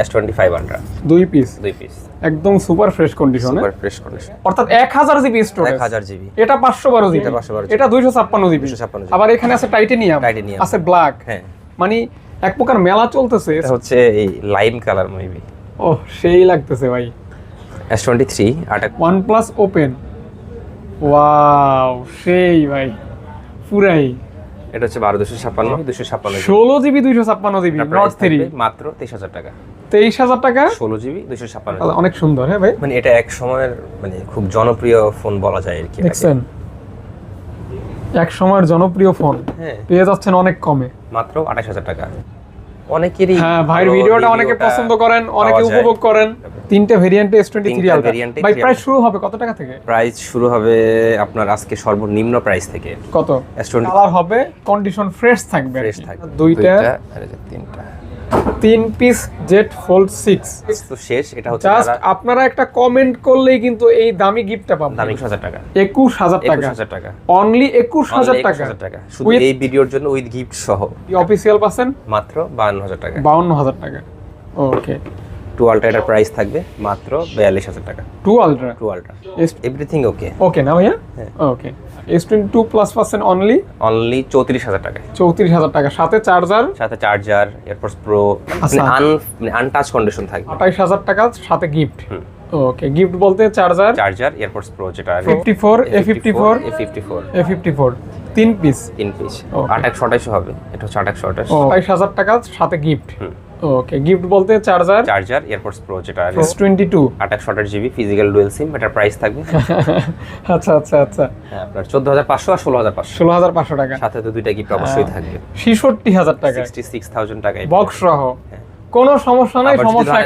S25 Ultra দুই piece একদম super fresh কন্ডিশনে, সুপার ফ্রেশ কন্ডিশন, অর্থাৎ 1000 জিবি স্টোরেজ, 1000 জিবি, এটা 512 জিবি, এটা 256 জিবি। আবার এখানে আছে টাইটেনিয়াম, আছে ব্ল্যাক। হ্যাঁ, মানে এক প্রকার মেলা চলতেছে। এটা হচ্ছে এই লাইম কালার মেবি। ও সেই লাগতেছে ভাই। S23 OnePlus Open, ওয়াও সেই ভাই পুরাই। এটা হচ্ছে 12256 256 16 জিবি 256 জিবি নট 3 মাত্র 23000 টাকা। 23000 টাকা 16 জিবি 256। অনেক সুন্দর। হ্যাঁ ভাই, মানে এটা এক সময়ের মানে খুব জনপ্রিয় ফোন বলা যায় আর কি। দেখছেন এক সময়ের জনপ্রিয় ফোন পেয়ে যাচ্ছেন অনেক কমে, মাত্র 28000 টাকা। অনেকেরই হ্যাঁ ভাইয়ের ভিডিওটা অনেকে পছন্দ করেন, অনেকে উপভোগ করেন। তিনটে ভেরিয়েন্টে S23 Ultra ভাই প্রাইস শুরু হবে কত টাকা থেকে? প্রাইস শুরু হবে আপনার আজকে সর্বনিম্ন প্রাইস থেকে। কত? S20 কালার হবে, কন্ডিশন ফ্রেশ থাকবে, দুইটা আর তিনটা 3 পিস জেট ফোল্ড 6 তো শেষ। এটা হচ্ছে জাস্ট আপনারা একটা কমেন্ট করলেই কিন্তু এই দামি গিফটটা পাবেন। দামি 21000 টাকা, 21000 টাকা, অনলি 21000 টাকা শুধু এই ভিডিওর জন্য উইথ গিফট সহ। অফিশিয়াল পাচ্ছেন মাত্র 52000 টাকা। 52000 টাকা। ওকে, 2 Ultra এর প্রাইস থাকবে মাত্র 42000 টাকা। 2 Ultra এভরিথিং ওকে ওকে না ভাইয়া? ওকে, S22 Plus পাচ্ছেন অনলি 34000 টাকা। 34000 টাকা, সাথে চার্জার, এয়ারপডস প্রো, মানে আনটাচ কন্ডিশন থাকবে। 28000 টাকা সাথে গিফট। ওকে, গিফট বলতে চার্জার, এয়ারপডস প্রো যেটা 54 A54 3 পিস 2828 হবে। এটা হচ্ছে 2828। 28000 টাকা সাথে গিফট। ওকে, গিফট বলতে চার্জার, এয়ারপডস প্রো যেটা S22 2828 GB physical dual SIM. এটার প্রাইস থাকবে আচ্ছা হ্যাঁ আপনার 14500 আর 16500 টাকা, সাথে তো দুইটা গিফট অবশ্যই থাকবে। 66000 টাকা 66000 টাকায় বক্স সহ। কোনো সমস্যা নাই, সমস্যা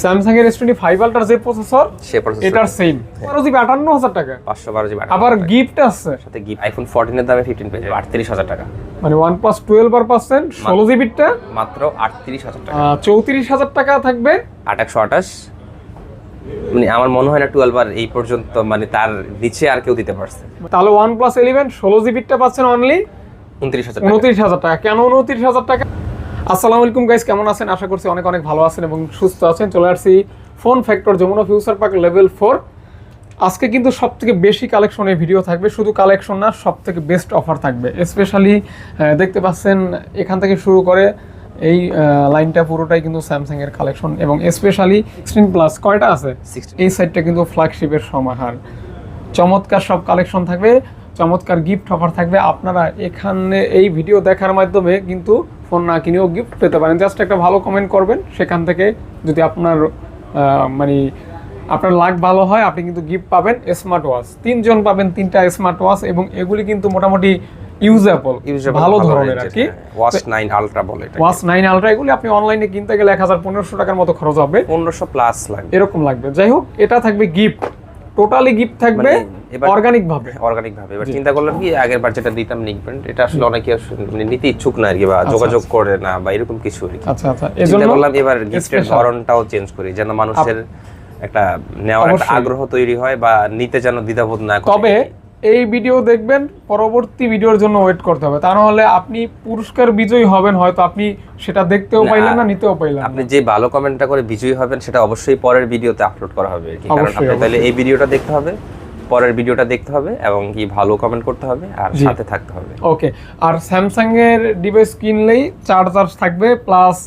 স্যামসাং এর S25 Ultra যে প্রসেসর এটার সেম 12 জিবি 58000 টাকা, 512 জিবি। আবার গিফট আছে সাথে গিফট আইফোন 14 এর দামে 15 পেয়ে যাবে 38000 টাকা। মানে OnePlus 12 আর পাচ্ছেন 16 জিবিটা মাত্র 38000 টাকা। 34000 টাকা থাকবে 2828। মানে আমার মনে হয় না 12 আর এই পর্যন্ত মানে তার নিচে আর কেউ দিতে পারছে। তাহলে OnePlus 11 16 জিবিটা পাচ্ছেন অনলি 29000 টাকা। কেন 29000 টাকা? আসসালামু আলাইকুম গাইস, কেমন আছেন? আশা করছি অনেক অনেক ভালো আছেন এবং সুস্থ আছেন। চলে আসছি phone factor Jamuna future park level 4। আজকে কিন্তু সবথেকে বেশি কালেকশনের ভিডিও থাকবে, শুধু কালেকশন না, সবথেকে বেস্ট অফার থাকবে। স্পেশালি দেখতে পাচ্ছেন এখান থেকে শুরু করে এই লাইনটা পুরোটাই কিন্তু স্যামসাং এর কালেকশন এবং স্পেশালি 16 প্লাস কয়টা আছে এই সাইডটা কিন্তু ফ্ল্যাগশিপের সমাহার। চমৎকার সব কালেকশন থাকবে, চমৎকার গিফট অফার থাকবে। আপনারা এখানে এই ভিডিও দেখার মাধ্যমে কিন্তু ফোন না কিনেও গিফট পেতে পারেন। জাস্ট একটা ভালো কমেন্ট করবেন, সেখান থেকে যদি আপনার মানে আপনার লাক ভালো হয় আপনি কিন্তু গিফট পাবেন। স্মার্ট ওয়াচ 3 জন পাবেন, 3টা স্মার্ট ওয়াচ এবং এগুলি কিন্তু মোটামুটি ইউজেবল ভালো ধরনের আর কি। ওয়াচ 9 আলট্রা বলে এটা। ওয়াচ 9 আলট্রা এগুলি আপনি অনলাইনে কিনতে গেলে 1500 টাকার মতো খরচ হবে, 1500 প্লাস লাগবে এরকম লাগবে। যাই হোক, এটা থাকবে গিফট, টোটালি গিফট থাকবে অর্গানিক ভাবে। এবার চিন্তা করলাম কি আগের বার যেটা দিতাম নিক ব্র্যান্ড, এটা আসলে অনেকে মানে নিতে ইচ্ছুক না আর কি, বা যোগাযোগ করে না বা এরকম কিছু আর কি। আচ্ছা এজন্য বললাম এবার গিফটের ধরনটাও চেঞ্জ করি, যেন মানুষের একটা নেওয়ার একটা আগ্রহ তৈরি হয় বা নিতে যেন দ্বিধাবোধ না করে। তবে এই ভিডিও দেখবেন, পরবর্তী ভিডিওর জন্য ওয়েট করতে হবে, তা না হলে আপনি পুরস্কার বিজয়ী হবেন, হয়তো আপনি সেটা দেখতেও পাইলেন না, নিতেও পাইলেন। আপনি যে ভালো কমেন্টটা করে বিজয়ী হবেন সেটা অবশ্যই পরের ভিডিওতে আপলোড করা হবে আর কি। কারণ আপনি তাহলে এই ভিডিওটা দেখতে হবে, পরের ভিডিওটা দেখতে হবে এবং কি ভালো কমেন্ট করতে হবে আর সাথে থাকতে হবে। ওকে, আর স্যামসাং এর ডিভাইস কিনলেই চার্জার থাকবে প্লাস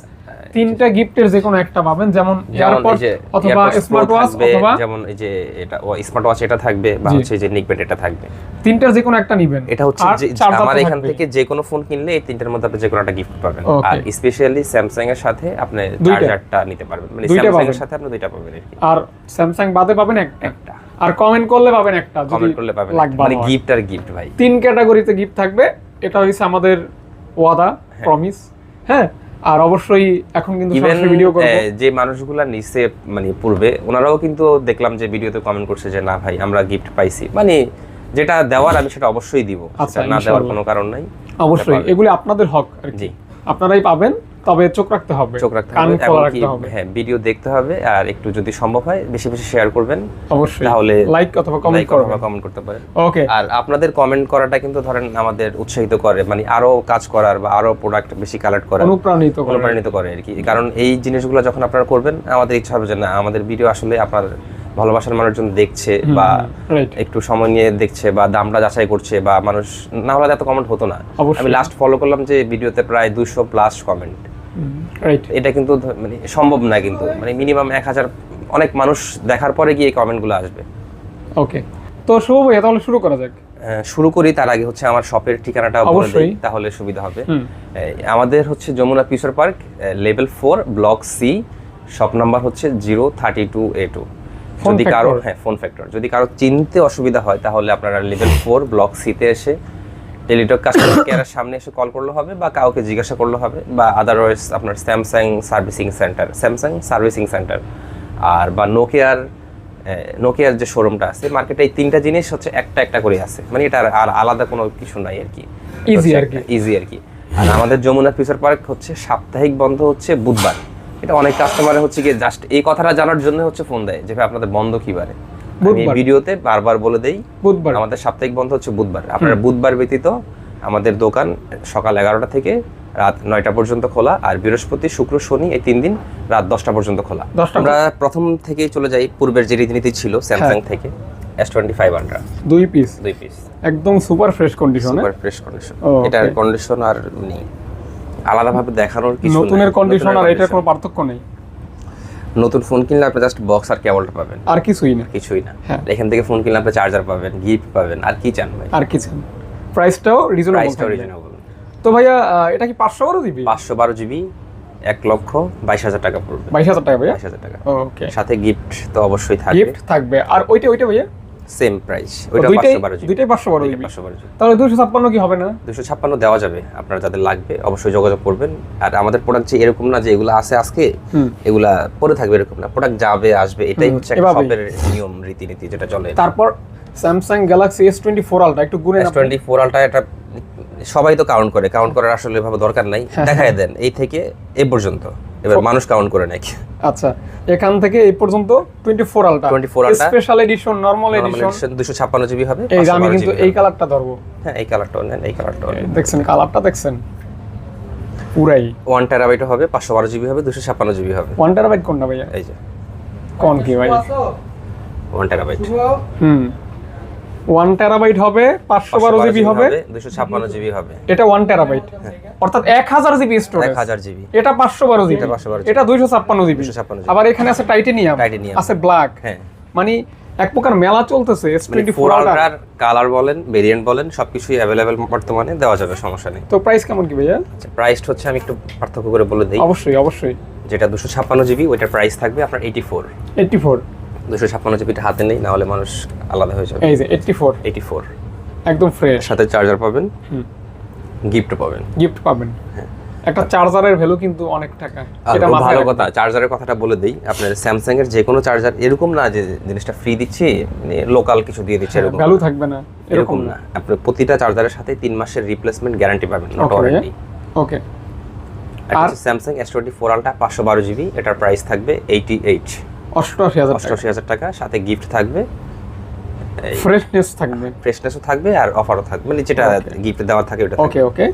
3টা গিফটের যে কোনো একটা পাবেন, যেমন এয়ারপড অথবা স্মার্ট ওয়াচ, অথবা যেমন এই যে এটা স্মার্ট ওয়াচ এটা থাকবে বা হচ্ছে যে নিকবেট এটা থাকবে। 3টার যে কোনো একটা নেবেন। এটা হচ্ছে যে আমার এখান থেকে যে কোনো ফোন কিনলে এই 3টার মধ্যে আপনি যে কোনো একটা গিফট পাবেন। আর স্পেশালি স্যামসাং এর সাথে আপনি চার্জারটা নিতে পারবেন, মানে স্যামসাং এর সাথে আপনি দুইটা পাবেন আর স্যামসাং বাদে পাবেন একটা, আর কমেন্ট করলে পাবেন একটা, কমেন্ট করলে পাবেন মানে গিফট আর গিফট ভাই। 3 ক্যাটাগরিতে গিফট থাকবে, এটা হইছে আমাদের ওয়াদা, প্রমিস। হ্যাঁ, আর অবশ্যই এখন কিন্তু সরাসরি ভিডিও করব। যে মানুষগুলা নিচে মানে পূর্বে ওনারাও কিন্তু দেখলাম যে ভিডিওতে কমেন্ট করছে যে না ভাই আমরা গিফট পাইছি, মানে যেটা দেওয়ার আমি সেটা অবশ্যই দিব, না দেওয়ার কোনো কারণ নাই। অবশ্যই এগুলি আপনাদের হক আর কি, আপনারাই পাবেন। তবে চোখ রাখতে হবে, চোখ রাখতে কান হবে খোলা এবং কি রাখতে হবে। হ্যাঁ ভিডিও দেখতে হবে, আর একটু যদি সম্ভব হয় বেশি বেশি শেয়ার করবেন, অবশ্যই তাহলে লাইক অথবা কমেন্ট লাইক করবেন। অথবা কমেন্ট করতে পারেন। ওকে, আর আপনাদের কমেন্ট করাটা কিন্তু ধরেন আমাদের উৎসাহিত করে, মানে আরো কাজ করার বা আরো প্রোডাক্ট বেশি কালেক্ট করার, অনুপ্রাণিত করে আর কি। কারণ এই জিনিসগুলো যখন আপনারা করবেন আমাদের ইচ্ছা হবে যে না আমাদের ভিডিও আসলে আপনার ভালোবাসার মানুষজন দেখছে বা একটু সময় নিয়ে দেখছে বা দামটা যাচাই করছে, বা মানুষ না হলে এত কমেন্ট হতো না। আমি লাস্ট ফলো করলাম যে ভিডিওতে প্রায় 200+ কমেন্ট। এটা কিন্তু মানে সম্ভব না, কিন্তু মানে মিনিমাম 1000 অনেক মানুষ দেখার পরে গিয়ে এই কমেন্টগুলো আসবে। ওকে, তো শুভ ভাইয়া তাহলে শুরু করা যাক। শুরু করি, তার আগে হচ্ছে আমার শপের ঠিকানাটা বলে দিই তাহলে সুবিধা হবে। আমাদের হচ্ছে Jamuna future park, level 4, block C, shop number হচ্ছে 032A2। যদি কারো ফোন ফ্যাক্টর যদি কারো চিনতে অসুবিধা হয় তাহলে আপনারা লেভেল 4 ব্লক সিতে এসে টেলিটক কাস্টমার কেয়ারের সামনে এসে কল করলে হবে, বা কাউকে জিজ্ঞাসা করলে হবে, বা আদারওয়াইজ আপনার স্যামসাং সার্ভিসিং সেন্টার আর বা নোকিয়ার যে শোরুমটা আছে মার্কেটে, এই তিনটা জিনিস হচ্ছে একটা করে আছে, মানে এটা আর আলাদা কোনো কিছু নাই আর কি, ইজি আর কি। আর আমাদের যমুনা ফিউচার পার্ক হচ্ছে সাপ্তাহিক বন্ধ হচ্ছে বুধবার। এটা অনেক কাস্টমার হচ্ছে কি জাস্ট এই কথাটা জানার জন্য হচ্ছে ফোন দেয় যে ভাই আপনাদের বন্ধ কি বারে। আমি ভিডিওতে বারবার বলে দেই বুধবার আমাদের সাপ্তাহিক বন্ধ হচ্ছে বুধবার। আপনারা বুধবার ব্যতীত আমাদের দোকান সকাল 11টা থেকে রাত 9টা পর্যন্ত খোলা, আর বৃহস্পতি শুক্র শনি এই 3 দিন রাত 10টা পর্যন্ত খোলা। আমরা প্রথম থেকেই চলে যাই পূর্বের যে রীতিনীতি ছিল স্যামসাং থেকে S25 আলট্রা 2 পিস একদম সুপার ফ্রেশ কন্ডিশন। এটার কন্ডিশন আর নেই, আলাদাভাবে দেখানোর কিছু নতুনের কন্ডিশন আর এটার কোনো পার্থক্য নেই। নতুন ফোন কিনলে আপনি জাস্ট বক্স আর কেবলটা পাবেন, আর কিছুই না। এখান থেকে ফোন কিনলে আপনি চার্জার পাবেন, গিফট পাবেন, আর কি চান ভাই? আর কি চান? প্রাইসটাও রিজনেবল। তো ভাইয়া এটা কি 512 জিবি? 512 জিবি 1,22,000 টাকা পড়বে। 22,000 টাকা ভাইয়া? 22,000 টাকা। ওকে, সাথে গিফট তো অবশ্যই থাকবে। গিফট থাকবে। আর ওইটা ভাইয়া সেম প্রাইস, ওইটা 512 জিবি। দুইটাই 512 জিবি। তাহলে 256 কি হবে না? 256 দেওয়া যাবে, আপনারা যাদের লাগবে অবশ্যই যোগাযোগ করবেন। আর আমাদের প্রোডাক্ট যে এরকম না যে এগুলো আছে আজকে এগুলা পরে থাকবে, এরকম না। প্রোডাক্ট যাবে আসবে, এটাই হচ্ছে একটা শপের নিয়ম রীতিনীতি যেটা চলে। তারপর স্যামসাং গ্যালাক্সি S24 আলট্রা একটু গুনে না? S24 আলট্রা এটা সবাই তো কাউন্ট করার আসলে ভাবে দরকার নাই, দেখায় দেন এই থেকে এই পর্যন্ত, এবার মানুষ কাউন্ট করে নাকি। আচ্ছা, এখান থেকে এই পর্যন্ত 24 ultra special edition, normal edition 256 GB হবে। এই আমি কিন্তু এই কালারটা ধরবো। হ্যাঁ, এই কালারটাও নেন, এই কালারটাও দেখছেন, কালারটা দেখছেন পুরাই 1 টেরাবাইট হবে, 512 জিবি হবে, 256 জিবি হবে। 1 টেরাবাইট কোনটা ভাইয়া? এই যে কোন কি ভাই? 1 টেরাবাইট 1 টেরাবাইট হবে, 512 জিবি হবে, 256 জিবি হবে। এটা 1 টেরাবাইট, অর্থাৎ 1000 জিবি স্টোরেজ। 1000 জিবি। এটা 512 জিবি, এটা 256 জিবি। আবার এখানে আছে টাইটানিয়াম, আছে ব্ল্যাক। হ্যাঁ, মানে এক প্রকার মেলা চলতেছে। S24 আলট্রার কালার বলেন, ভেরিয়েন্ট বলেন, সবকিছুই अवेलेबल বর্তমানে, দেওয়া যাবে, সমস্যা নেই। তো প্রাইস কেমন কি ভাইয়া? আচ্ছা, প্রাইস হচ্ছে আমি একটু পার্থক্য করে বলে দেই। অবশ্যই। যেটা 256 জিবি ওইটার প্রাইস থাকবে আপনার 84। 256 জিবিটা হাতে নেই, না হলে মানুষ আলাদা হয়ে যাবে। এই যে 84 একদম ফ্রেশ, সাথে চার্জার পাবেন, গিফট পাবেন। হ্যাঁ, একটা চার্জারের ভ্যালু কিন্তু অনেক টাকা। এটা ভালো কথা, চার্জারের কথাটা বলে দেই। আপনার স্যামসাং এর যে কোনো চার্জার এরকম না যে জিনিসটা ফ্রি দিচ্ছে, মানে লোকাল কিছু দিয়ে দিচ্ছে, এরকম ভ্যালু থাকবে না, এরকম না। আপনি প্রতিটা চার্জারের সাথে 3 মাসের রিপ্লেসমেন্ট গ্যারান্টি পাবেন, নট ওয়ারেন্টি। ওকে। আর স্যামসাং S24 আলট্রা 512 জিবি, এটার প্রাইস থাকবে 88,000 টাকা, সাথে গিফট থাকবে, ফ্রেশনেসও থাকবে আর অফারও থাকবে, মানে যেটা গিফট দেওয়া থাকে ওটা। ওকে।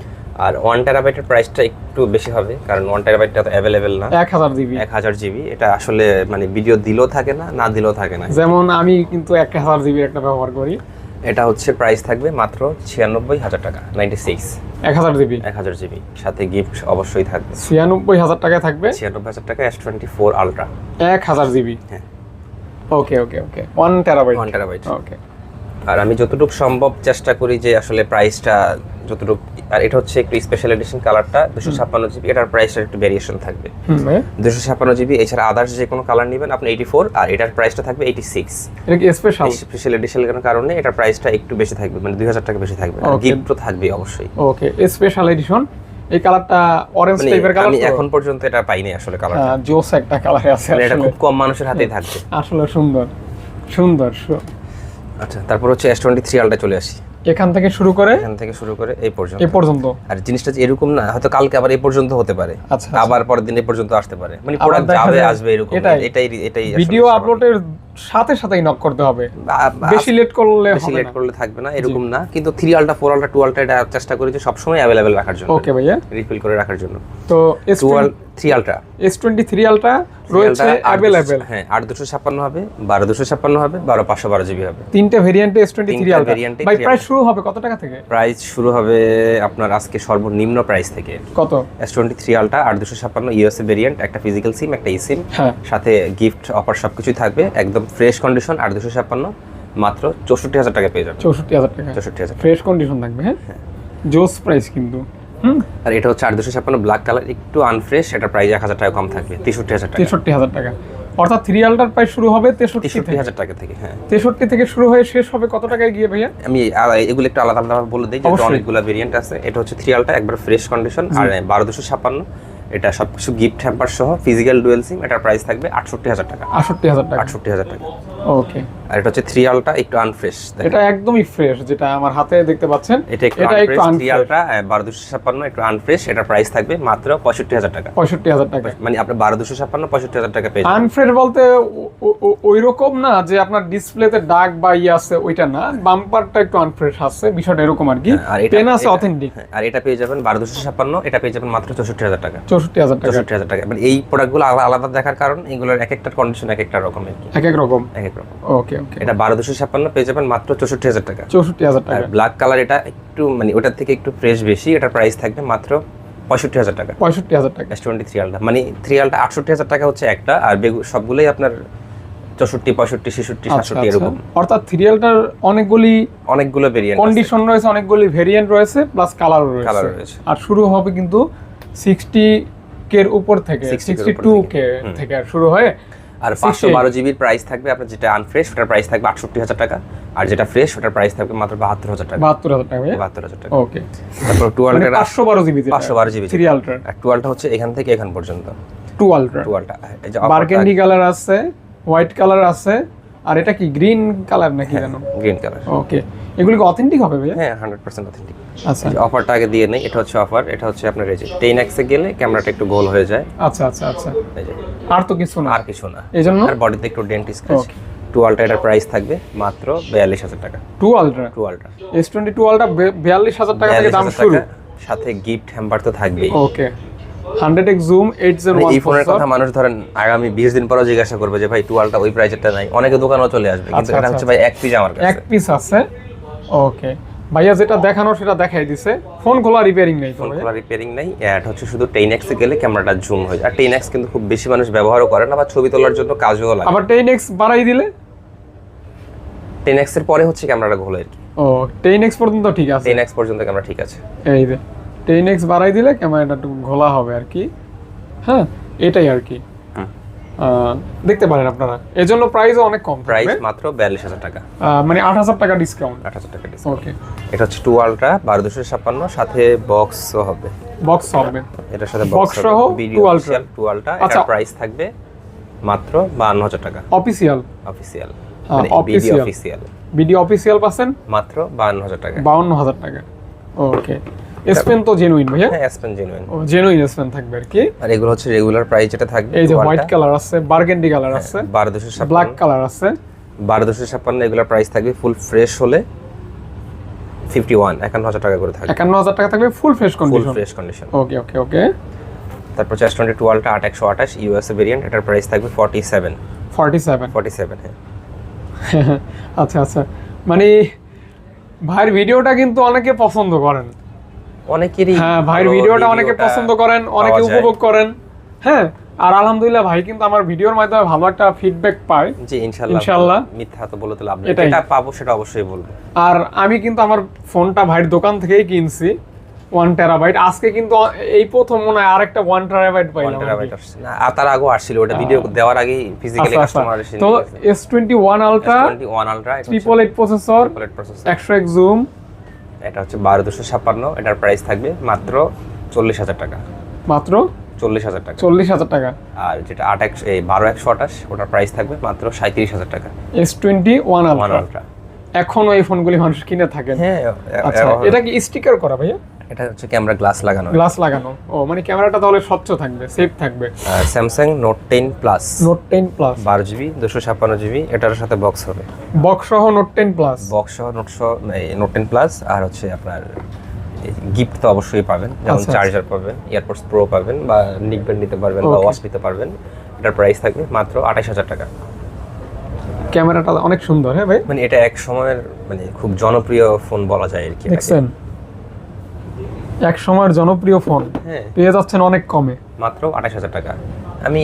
আর 1 টেরাবাইটের প্রাইসটা একটু বেশি হবে, কারণ 1 টেরাবাইটটা তো अवेलेबल না। 1000 জিবি এটা আসলে মানে ভিডিও দিলেও থাকে না, না দিলেও থাকে না। যেমন আমি কিন্তু 1000 জিবি একটা ব্যবহার করি। এটা হচ্ছে প্রাইস থাকবে মাত্র 96,000 টাকা, 96। 1000 জিবি সাথে গিফট অবশ্যই থাকবে। 96,000 টাকায় থাকবে। 96,000 টাকা S24 আলট্রা 1000 জিবি। হ্যাঁ, ওকে। 1 টেরাবাইট। ওকে। আর আমি যতটুকু সম্ভব চেষ্টা করি যে আসলে প্রাইসটা যতটুকু, আর এটা হচ্ছে একটু স্পেশাল এডিশন কালারটা 256 জিবি, এটার প্রাইসটা একটু ভেরিয়েশন থাকবে। 256 জিবি, এছাড়া আদার্স যে কোনো কালার নেবেন আপনি 84, আর এটার প্রাইসটা থাকবে 86। এটা কি স্পেশাল এডিশনের কারণে এটার প্রাইসটা একটু বেশি থাকবে, মানে 2000 টাকা বেশি থাকবে। আর গিফট তো থাকবে অবশ্যই। ওকে, স্পেশাল এডিশন। এই কালারটা অরেঞ্জ টাইপের কালার, আমি এখন পর্যন্ত এটা পাইনি আসলে কালারটা। জোস একটা কালার আছে, এটা খুব কম মানুষের হাতেই থাকবে। আসলে সুন্দর। আচ্ছা, তারপর হচ্ছে S23 আলট্রা চলে আসি। এখান থেকে শুরু করে এই পর্যন্ত। আর জিনিসটা যে এরকম না, হয়তো কালকে আবার এই পর্যন্ত হতে পারে, আচ্ছা আবার পরের দিন এই পর্যন্ত আসতে পারে, মানে প্রোডাক্ট যাবে আসবে এরকম। এটাই ভিডিও আপলোডের সাথেই নক করতে হবে, বেশি লেট করলে থাকবে না এরকম না। কিন্তু 3 আলটা 4 আলটা 2 আলটা এটা চেষ্টা করি যে সব সময় अवेलेबल রাখার জন্য। ওকে ভাইয়া, রিফিল করে রাখার জন্য। তো 3 আলটা S23 আলটা রয়েছে अवेलेबल। হ্যাঁ, 8256 হবে, 12256 হবে, 12512 জিবি হবে। তিনটে ভেরিয়েন্টে S23 আলটা। ভাই প্রাইস শুরু হবে কত টাকা থেকে? প্রাইস শুরু হবে আপনার আজকে সর্বনিম্ন প্রাইস থেকে। কত? S23 আলটা 8256 ইউএসএ ভেরিয়েন্ট, একটা ফিজিক্যাল সিম, একটা eSIM, সাথে গিফট অফার সবকিছুই থাকবে, একদম ফ্রেশ কন্ডিশন। 8256 মাত্র 64000 টাকা পেয়ে যাবেন। 64000 টাকা 64000 ফ্রেশ কন্ডিশন থাকবে। হ্যাঁ, জোস প্রাইস কিন্তু। আর এটা হচ্ছে 8256 ব্ল্যাক কালার, একটু আনফ্রেশ, এটা প্রাইস 1000 টাকা কম থাকবে, 63000 টাকা। 63000 টাকা, অর্থাৎ 3 আলটার প্রাইস শুরু হবে 63000 টাকা থেকে। হ্যাঁ, 63 থেকে শুরু হয়ে শেষ হবে কত টাকায় গিয়ে ভাইয়া? আমি এগুলো একটু আলাদা আলাদা বলে দিই, যে অনেকগুলো ভেরিয়েন্ট আছে। এটা হচ্ছে 3 আলটা একবার ফ্রেশ কন্ডিশন, আর 12256 এটা সবকিছু গিফট হ্যাম্পার সহ ফিজিক্যাল ডুয়াল সিম, এটার প্রাইস থাকবে 68000 টাকা। 68000 টাকা। ওকে। আর এটা হচ্ছে 3 আলটা একটু আনফ্রেশ, এটা একদমই ফ্রেশ, যেটা আমার হাতে দেখতে পাচ্ছেন এটা একটু আনফ্রেশ। 3 আলটা 12256 একটু আনফ্রেশ, এটার প্রাইস থাকবে মাত্র 65000 টাকা। 65000 টাকা, মানে আপনি 12256 65000 টাকা পেয়ে যাবেন। আনফ্রেশ বলতে ওই রকম না যে আপনার ডিসপ্লেতে দাগ বা আছে, ওইটা না, বাম্পারটা একটু আনফ্রেশ আছে, বিষয়টা এরকম আর কি। পেন আছে অথেন্টিক। আর এটা পেয়ে যাবেন 12256, এটা পেয়ে যাবেন মাত্র 64000 টাকা। 64000 টাকা। মানে এই প্রোডাক্টগুলো আলাদা দেখার কারণ এগুলোর এক একটা কন্ডিশন এক একটা রকম, এক এক রকম। ওকে ওকে। এটা 12256 পেয়ে যাবেন মাত্র 64000 টাকা। 64000 টাকা। ব্ল্যাক কালার এটা একটু মানে ওটার থেকে একটু ফ্রেশ বেশি, এটার প্রাইস থাকবে মাত্র 65000 টাকা। 65000 টাকা। S23 আলটা, মানে 3 আলটা 68000 টাকা হচ্ছে একটা, আর সবগুলোই আপনার 64 65 66 67 এরকম। অর্থাৎ 3 আলটার অনেকগুলো ভেরিয়েন্ট কন্ডিশন রয়েছে, অনেকগুলো ভেরিয়েন্ট রয়েছে, প্লাস কালার রয়েছে। আর শুরু হবে কিন্তু 60 কে এর উপর থেকে, 62 কে থেকে শুরু হয়। আর 512 জিবির প্রাইস থাকবে আপনার, যেটা আনফ্রেশ ওটার প্রাইস থাকবে 68000 টাকা, আর যেটা ফ্রেশ ওটার প্রাইস থাকবে মাত্র 72000 টাকা। 72000 টাকা। 72000 টাকা। ওকে। তারপর 2 আলটা 512 জিবি, 512 জিবি 3 আলটা। আর 2 আলটা হচ্ছে এখান থেকে এখান পর্যন্ত। 2 আলটা এই যে বারগেন্ডি কালার আছে, হোয়াইট কালার আছে, আর এটা কি গ্রিন কালার নাকি জানো? Green colour. ওকে, এগুলো কি অথেন্টিক হবে ভাই? হ্যাঁ, 100% অথেন্টিক। আচ্ছা, অফারটা আগে দিয়ে নেই। এটা হচ্ছে অফার, এটা হচ্ছে আপনার এই যে 10x এ গেলে ক্যামেরাটা একটু গোল হয়ে যায়। আচ্ছা, এই যে আর তো কিছু না, এইজন্য আর বডিতে একটু ডেন্ট স্ক্র্যাচ। 2 আলটা এটার প্রাইস থাকবে মাত্র 42000 টাকা। 2 আলটা S22 আলটা 42000 টাকা থেকে দাম শুরু, সাথে গিফট হ্যাম্পার তো থাকবেই। ওকে। 100x zoom 801। এই ফোনের কথা মানুষ ধরেন আগামী 20 দিন পরেও জিজ্ঞাসা করবে যে ভাই 2 আলটা ওই প্রাইসেরটা নাই, অনেকে দোকানেও চলে আসবে, কিন্তু এটা হচ্ছে ভাই এক পিস আমার কাছে, এক পিস আছে। ওকে ভাইয়া, যেটা দেখানো সেটা দেখাই দিছে। ফোন খোলা রিপেয়ারিং নাই, এটা হচ্ছে শুধু 10x এ গেলে ক্যামেরাটা জুম হয়ে যায়। আর 10x কিন্তু খুব বেশি মানুষ ব্যবহারও করে না, বা ছবি তোলার জন্য কাজও লাগে। আবার 10x বাড়াই দিলে 10x এর পরে হচ্ছে ক্যামেরাটা ঘোলে আর কি। ও, 10x পর্যন্ত ঠিক আছে। 10x পর্যন্ত ক্যামেরা ঠিক আছে। এই যে 10x বাড়াই দিলে ক্যামেরাটা একটু ঘোলা হবে আর কি। হ্যাঁ, এটাই আর কি। দেখতে পারেন আপনারা, এজন্য প্রাইসও অনেক কম, প্রাইস মাত্র 42000 টাকা, মানে 8000 টাকা ডিসকাউন্ট। 8000 টাকা ডিসকাউন্ট। ওকে। এটা হচ্ছে 2 আলট্রা 12256, সাথে বক্সও হবে। এটার সাথে বক্স সহ 2 আলট্রা। এটার প্রাইস থাকবে মাত্র 52000 টাকা। অফিশিয়াল ভিডিও অফিশিয়াল পাচ্ছেন মাত্র 52000 টাকা। 52000 টাকা। ওকে। এস পেন তো জেনুইন ভাইয়া? হ্যাঁ, এস পেন জেনুইন। ও, জেনুইন এস পেন থাকবে আর কি। আর এগুলো হচ্ছে রেগুলার প্রাইস যেটা থাকবে। এই যে হোয়াইট কালার আছে, বারগেন্ডি কালার আছে, 12256, ব্ল্যাক কালার আছে। 12256 এগুলোর প্রাইস থাকবে ফুল ফ্রেশ হলে 51000 টাকা করে থাকবে। 51000 টাকা থাকবে ফুল ফ্রেশ কন্ডিশন। ওকে। তারপর S22 আলট্রা 8128 ইউএসএ ভেরিয়েন্ট, এটার প্রাইস থাকবে 47। হ্যাঁ। আচ্ছা, মানে ভাইয়ের ভিডিওটা কিন্তু অনেকে পছন্দ করেন, অনেকেরই। হ্যাঁ, ভাইয়ের ভিডিওটা অনেকে পছন্দ করেন, অনেকে উপভোগ করেন। হ্যাঁ, আর আলহামদুলিল্লাহ ভাই কিন্তু আমার ভিডিওর মাধ্যমে ভালো একটা ফিডব্যাক পাই। জি, ইনশাআল্লাহ। মিথ্যা তো বলতে লাভ নেই, এটা পাবো সেটা অবশ্যই বলবো। আর আমি কিন্তু আমার ফোনটা ভাইয়ের দোকান থেকেই কিনছি, 1 টেরাবাইট। আজকে কিন্তু এই প্রথম মনে হয় আরেকটা 1 টেরাবাইট পাইলাম। 1 টেরাবাইট আসছে না, তার আগেও আসছিল, ওটা ভিডিও দেওয়ার আগেই ফিজিক্যালি কাস্টমার এসে। তো S21 ultra 888 processor, 100x zoom, এটা হচ্ছে 12256, এটার প্রাইস থাকবে মাত্র 40000 টাকা। মাত্র 40000 টাকা। আর যেটা 12128 ওটার প্রাইস থাকবে মাত্র 37000 টাকা। S21 আলট্রা এখনো এই ফোনগুলি মানুষ কিনে থাকেন? হ্যাঁ। আচ্ছা, এটা কি স্টিকার করা ভাইয়া? এটা হচ্ছে ক্যামেরা গ্লাস লাগানো। গ্লাস লাগানো, ও মানে ক্যামেরাটা তাহলে স্বচ্ছ থাকবে, সেফ থাকবে। Samsung note 10 plus. Note 10 plus 12GB 256GB, এটার সাথে বক্স হবে। বক্স সহ নোট 10 প্লাস, বক্স সহ নোট 10 প্লাস। আর হচ্ছে আপনার গিফট তো অবশ্যই পাবেন, যেমন চার্জার পাবেন, এয়ারপডস প্রো পাবেন, বা নিকব্যান্ড নিতে পারবেন, বা ওয়াচ নিতে পারবেন। এটার প্রাইস থাকবে মাত্র 28000 টাকা। ক্যামেরাটা অনেক সুন্দর। হ্যাঁ ভাই, মানে এটা এক সময়ের মানে খুব জনপ্রিয় ফোন বলা যায় আর কি। দেখছেন, এক সময়ের জনপ্রিয় ফোন পেয়ে যাচ্ছেন অনেক কমে, মাত্র 28000 টাকা। আমি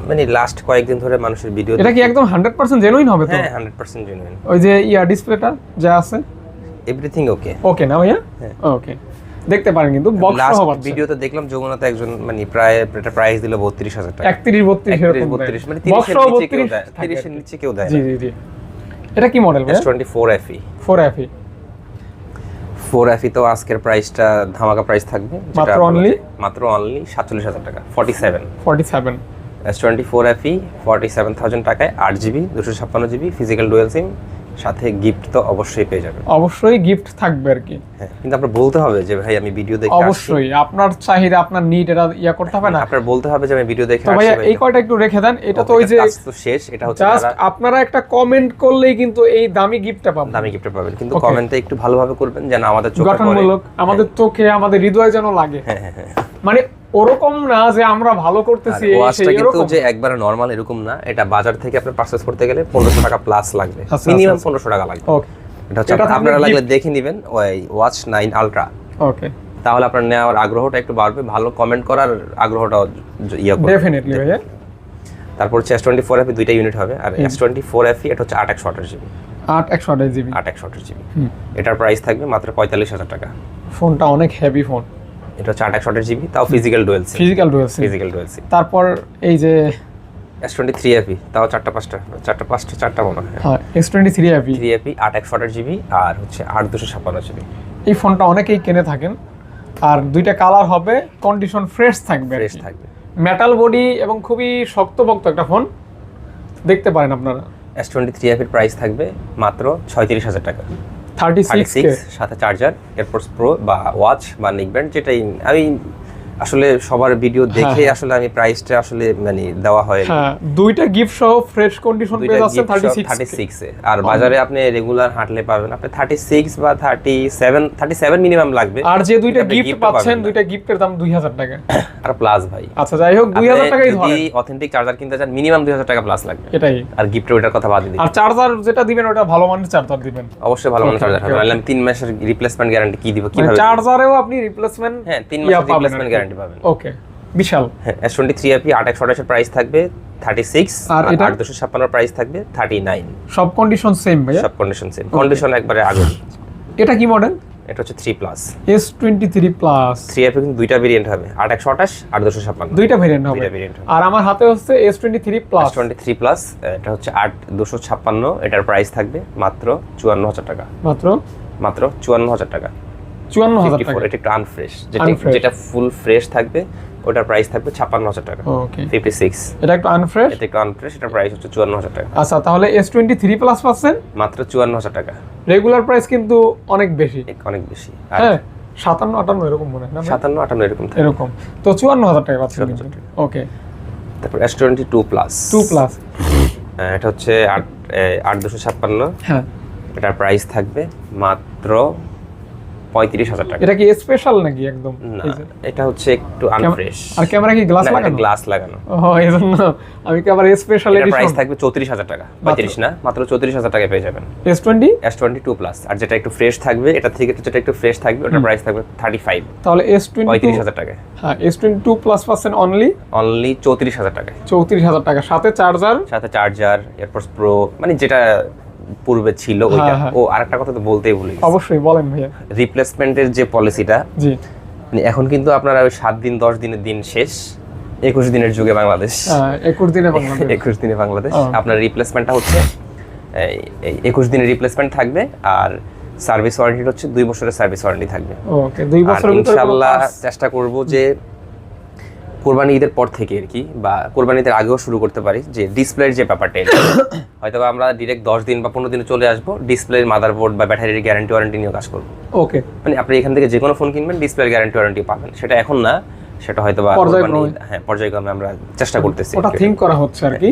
মানে লাস্ট কয়েকদিন ধরে মানুষের ভিডিও, এটা কি একদম 100% জেনুইন হবে তো? হ্যাঁ 100% জেনুইন। ওই যে ডিসপ্লেটা যা আছে এভরিথিং ওকে। ওকে না ভাইয়া? ওকে, দেখতে পারেন কিন্তু বক্স সহ পাচ্ছেন। ভিডিওতে দেখলাম যমুনাতে একজন মানে প্রায় এটা প্রাইস দিল 32000 টাকা। 31 এরকম, 32 মানে 30 এর নিচে কেউ দেয় না। জি জি জি। এটা কি মডেল ভাই? S24 FE। 4FE 4FE তো আজকের প্রাইসটা ধামাকা প্রাইস থাকবে, মাত্র অনলি 47000 টাকা। 47 S24 FE 47000 টাকায় 8GB 256GB physical dual SIM, সাথে গিফট তো অবশ্যই পেয়ে যাবেন। অবশ্যই গিফট থাকবে আর কি। হ্যাঁ, কিন্তু আপনার বলতে হবে যে ভাই আমি ভিডিও দেখে অবশ্যই আপনার চাহিদা, আপনার নিড, এটা করতে হবে না। আপনার বলতে হবে যে আমি ভিডিও দেখে আসছি। ভাই এই কয়টা একটু রেখে দেন, এটা তো ওই যে তো শেষ। এটা হচ্ছে জাস্ট আপনারা একটা কমেন্ট করলেই কিন্তু এই দামি গিফটটা পাবেন। কিন্তু কমেন্টে একটু ভালোভাবে করবেন যেন আমাদের চোখে পড়ে, গঠনমূলক, আমাদের চোখে, আমাদের হৃদয় যেন লাগে। মানে ওরকম না যে আমরা ভালো করতেছি এই ওয়াচটা কিন্তু যে একবারে নরমাল এরকম না, এটা বাজার থেকে আপনি পারচেজ করতে গেলে 1500 টাকা প্লাস লাগবে, মিনিমাম 1500 টাকা লাগবে। ওকে, এটা হচ্ছে আপনারা লাগলে দেখে নেবেন ওই ওয়াচ 9 আলট্রা। ওকে, তাহলে আপনার নেওয়ার আগ্রহটা একটু বাড়বে, ভালো কমেন্ট করার আগ্রহটা করবে ডেফিনেটলি ভাইয়া। তারপর হচ্ছে S24 FE দুইটা ইউনিট হবে, আর S24 FE এটা হচ্ছে 8/128GB। 8/128GB এটার প্রাইস থাকবে মাত্র 45000 টাকা। ফোনটা অনেক হেভি ফোন। এটা হচ্ছে 8/128GB, তাও ফিজিক্যাল ডুয়াল সিম। তারপর এই যে S23 FE, তাও চারটা মনে হয়। হ্যাঁ, S23 FE 8/128GB আর হচ্ছে 8/256GB। এই ফোনটা অনেকেই কিনে থাকেন, আর দুইটা কালার হবে, কন্ডিশন ফ্রেশ থাকবে। মেটাল বডি এবং খুবই শক্তপোক্ত একটা ফোন, দেখতে পারেন আপনারা। S23 FE এর প্রাইস থাকবে মাত্র 36000 টাকা। 36 সাথে চার্জার, এয়ারপডস প্রো বা ওয়াচ বা নিকব্যান্ড, যেটাই আমি আসলে সবার ভিডিও দেখে আসলে আমি প্রাইসটা আসলে মানে দেওয়া হয়। হ্যাঁ, দুইটা গিফট সহ ফ্রেশ কন্ডিশন পেয়ে যাচ্ছেন 36 এ। আর বাজারে আপনি রেগুলার হাঁটলে পাবেন আপনি 36 বা 37 মিনিমাম লাগবে। আর যে দুইটা গিফট পাচ্ছেন, দুইটা গিফটের দাম 2000 টাকা আর প্লাস ভাই। আচ্ছা যাই হোক, 2000 টাকাই ধরেন। যদি অথেন্টিক চার্জার কিনতে চান মিনিমাম 2000 টাকা প্লাস লাগবে, এটাই। আর গিফটের ওটার কথা বাদ দিন। আর চার্জার যেটা দিবেন ওটা ভালো মানের চার্জার দিবেন, অবশ্যই ভালো মানের চার্জার হবে। আমি 3 মাসের রিপ্লেসমেন্ট গ্যারান্টি কি দিব, কিভাবে চার্জারেও আপনি রিপ্লেসমেন্ট? হ্যাঁ, 3 মাসের রিপ্লেসমেন্ট গ্যারান্টি পাবেন। ওকে, বিশাল। হ্যাঁ, S23 FE 8/128 এর প্রাইস থাকবে 36, আর এটা 8/256 এর প্রাইস থাকবে 39। সব কন্ডিশন সেম ভাই? সব কন্ডিশন সেম, কন্ডিশন একবারে আগে। এটা কি মডেল? এটা হচ্ছে 3 প্লাস। S23 প্লাস 3 FE কিন্তু দুইটা ভেরিয়েন্ট হবে, 8/128 8/256 দুইটা ভেরিয়েন্ট হবে। আর আমার হাতে হচ্ছে S23 প্লাস। S23 প্লাস এটা হচ্ছে 8/256, এটার প্রাইস থাকবে মাত্র 54000 টাকা। মাত্র 54000 টাকা। 54000 টাকা। এটা একটু আনফ্রেশ, যেটা ফুল ফ্রেশ থাকবে ওটার প্রাইস থাকবে 56000 টাকা। ওকে, 56। এটা একটু আনফ্রেশ, এটার প্রাইস হচ্ছে 54000 টাকা। আচ্ছা, তাহলে S23 প্লাস পাচ্ছেন মাত্র 54000 টাকা। রেগুলার প্রাইস কিন্তু অনেক বেশি। হ্যাঁ, 57-58 এরকম মনে হয় না? 57-58 এরকম। তো 54000 টাকা পাচ্ছেন। ওকে, তারপর S22 প্লাস। 2 প্লাস এটা হচ্ছে 8/256। হ্যাঁ, এটার প্রাইস থাকবে মাত্র 35000 টাকা। এটা কি স্পেশাল নাকি একদম? এটা হচ্ছে একটু আনফ্রেশ। আর ক্যামেরা কি গ্লাস লাগানো? গ্লাস লাগানো। ও, এজন্য আমি কি আবার স্পেশাল এডিশন। এটার প্রাইস থাকবে 34000 টাকা। 35 না, মাত্র 34000 টাকায় পেয়ে যাবেন S22 প্লাস। আর যেটা একটু ফ্রেশ থাকবে, এটা থেকে যেটা একটু ফ্রেশ থাকবে ওটার প্রাইস থাকবে 35। তাহলে S22 35000 টাকা। হ্যাঁ, S22 প্লাস পাচ্ছেন অনলি 34000 টাকা। 34000 টাকা, সাথে চার্জার, এয়ারপডস প্রো, মানে যেটা পূর্বে ছিল ওইটা। ও আরেকটা কথা তো বলতেই ভুলে গেছি। অবশ্যই বলেন ভাইয়া। রিপ্লেসমেন্টের যে পলিসিটা, জি, মানে এখন কিন্তু আপনারা ওই 7 দিন 10 দিনের দিন শেষ, 21 দিনের যুগে বাংলাদেশ। 21 দিনে বাংলাদেশ। আপনার রিপ্লেসমেন্টটা হচ্ছে এই 21 দিনের রিপ্লেসমেন্ট থাকবে, আর সার্ভিস ওয়ারেন্টি হচ্ছে 2 বছরের সার্ভিস ওয়ারেন্টি থাকবে। ওকে, 2 বছরের ভিতরে ইনশাআল্লাহ চেষ্টা করব যে কোরবানি ঈদের পর থেকে আর কি, বা কোরবানি ঈদের আগেও শুরু করতে পারি, যে ডিসপ্লের যে ব্যাপারটা হয়তো আমরা ডিরেক্ট 10 দিন বা 15 দিনে চলে আসবো, ডিসপ্লের মাদারবোর্ড বা ব্যাটারির গ্যারান্টি ওয়ারেন্টি নিয়ে কাজ করবো। ওকে, মানে আপনি এখান থেকে যে কোনো ফোন কিনবেন ডিসপ্লের গ্যারান্টি ওয়ারেন্টি পাবেন, সেটা এখন না, সেটা হয়তো বা হ্যাঁ পর্যায়ক্রমে আমরা চেষ্টা করতেছি, ওটা থিঙ্ক করা হচ্ছে আর কি।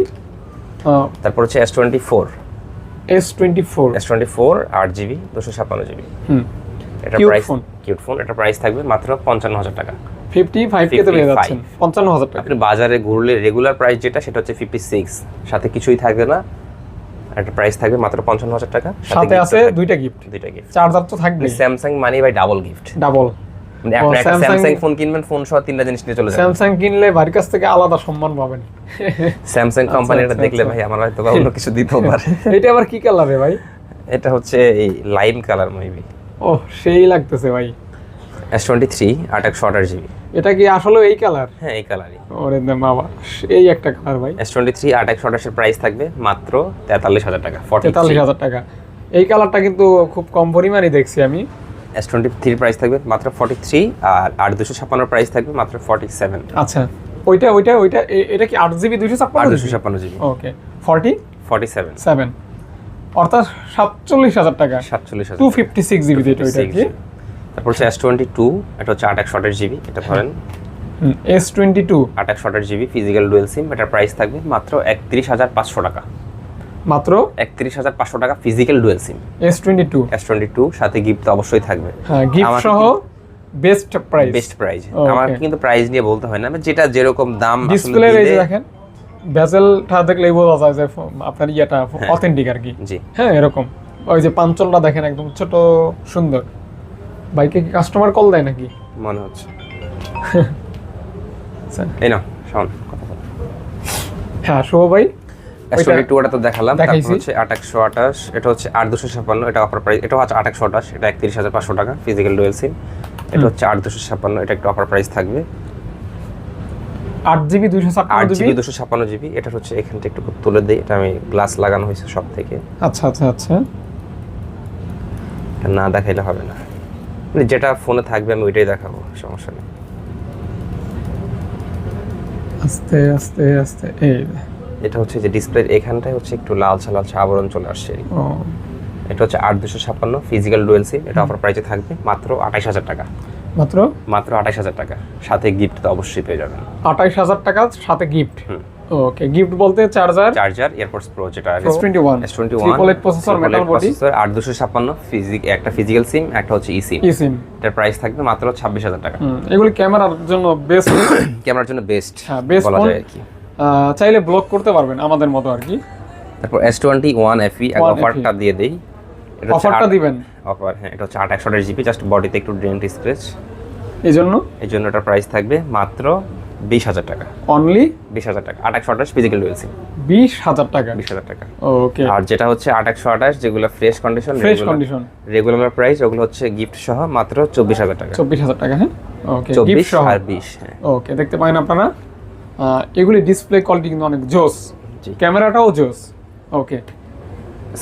তারপর হচ্ছে S24 8GB 256GB। এটা প্রাইস কিউট ফোন, এটা প্রাইস থাকবে মাত্র 55,000 টাকা। 55 কে তো পেয়ে যাচ্ছেন 55,000 টাকা। আপনি বাজারে ঘুরলে রেগুলার প্রাইস যেটা সেটা হচ্ছে 56, সাথে কিছুই থাকবে না, একটা প্রাইস থাকবে মাত্র 55,000 টাকা, সাথে আছে দুইটা গিফট, চার্জার তো থাকবে। Samsung money buy double gift, মানে আপনি একটা স্যামসাং ফোন কিনবেন, ফোন সহ তিনটা জিনিস নিয়ে চলে যাবেন। স্যামসাং কিনলে বাড়ির কাছ থেকে আলাদা সম্মান পাবেন। স্যামসাং কোম্পানিটা দেখলে ভাই আমার হয়তো অন্য কিছু দিতেও পারে। এটা আবার কি কালারে ভাই? এটা হচ্ছে এই লাইম কালার মেবি। ওহ, সেই লাগতেছে ভাই। S23 8/128GB। এটা কি আসলে এই কালার? হ্যাঁ, এই কালারই। ওরে বাবা, এই একটা কালার ভাই। S23 8/128 এর প্রাইস থাকবে মাত্র 43,000 টাকা। 43,000 টাকা। এই কালারটা কিন্তু খুব কম পরিমাণই দেখছি আমি। S23 প্রাইস থাকবে মাত্র 43, আর 8256 প্রাইস থাকবে মাত্র 47। আচ্ছা, ওইটা এটা কি 8GB 256GB? ওকে, 47 অর্থাৎ 47,000 টাকা। 47,000 256GB এটা কি? তারপর হচ্ছে S22, এটা হচ্ছে 8/128GB, এটা ধরেন। S22 8/128GB physical dual SIM, এটার প্রাইস থাকবে মাত্র 31,500 টাকা। মাত্র 31,500 টাকা ফিজিক্যাল ডুয়াল সিম। S22 সাথে গিফট অবশ্যই থাকবে। হ্যাঁ, গিফট সহ বেস্ট প্রাইস। আমার কিন্তু প্রাইস নিয়ে বলতে হয় না, মানে যেরকম দাম ডিসপ্লে এই যে দেখেন, বেজেলটা দেখলেই বোঝা যায় যে আপনার ইয়েটা অথেন্টিক আর কি। জি হ্যাঁ, এরকম। ওই যে পাঞ্চলটা দেখেন, একদম ছোট সুন্দর। বাইকে কি কাস্টমার কল দেয় নাকি মনে হচ্ছে? এই না শোন কথা বল। হ্যাঁ, শুভ ভাই, S22 এটা তো দেখালাম। তারপর হচ্ছে 8/128, এটা হচ্ছে 8/256, এটা অফার প্রাইস। এটা হচ্ছে 8/128, এটা 31,500 টাকা ফিজিক্যাল ডুয়াল সিম। এটা হচ্ছে 8/256, এটা একটু অফার প্রাইস থাকবে 8GB 256GB। এটা হচ্ছে এখান থেকে একটু তুলে দেই, এটা আমি গ্লাস লাগানো হয়েছে সব থেকে। আচ্ছা, না দেখাইলে হবে না, মানে যেটা ফোনে থাকবে আমি ওইটাই দেখাবো, সমস্যা নেই। আস্তে এই এটা হচ্ছে যে ডিসপ্লের এখানটায় হচ্ছে একটু লালচা আবরণ চলে আসছে। এটা হচ্ছে 8/256 ফিজিক্যাল ডুয়াল সিম, এটা অফার প্রাইসে থাকবে মাত্র 28,000 টাকা। মাত্র 28,000 টাকা, সাথে গিফট তো অবশ্যই পেয়ে যাবেন। 28,000 টাকা সাথে গিফট। ওকে, গিফট বলতে চার্জার এয়ারপডস প্রো, যেটা S21 triple processor, metal body, 8/256 একটা ফিজিক্যাল সিম, একটা হচ্ছে ই সিম। এটার প্রাইস থাকবে মাত্র 26,000 টাকা। এগুলি ক্যামেরার জন্য বেস্ট, বেস্ট বলা যায় আর কি। চাইলে ব্লক করতে পারবেন আমাদের মতো আর কি। তারপর S21 FE অফারটা দিয়ে দেই। অফারটা দিবেন? অফার, হ্যাঁ। এটা হচ্ছে 8/128GB, জাস্ট বডিতে একটু ডেন্ট স্ক্র্যাচ, এই জন্য এটার প্রাইস থাকবে মাত্র 20,000 টাকা। অনলি 20,000 টাকা। 8/128 ফিজিক্যাল ডুয়াল সিম 20,000 টাকা। ওকে। আর যেটা হচ্ছে 8/128 যেগুলো ফ্রেশ কন্ডিশন রেগুলার প্রাইস, ওগুলো হচ্ছে গিফট সহ মাত্র 24,000 টাকা। 24,000 টাকা, হ্যাঁ। ওকে, 24 সহ আর 20, হ্যাঁ। ওকে, দেখতে পারেন আপনারা, এগুলি ডিসপ্লে কোয়ালিটি কিন্তু অনেক জোস, ক্যামেরাটাও জোস। ওকে,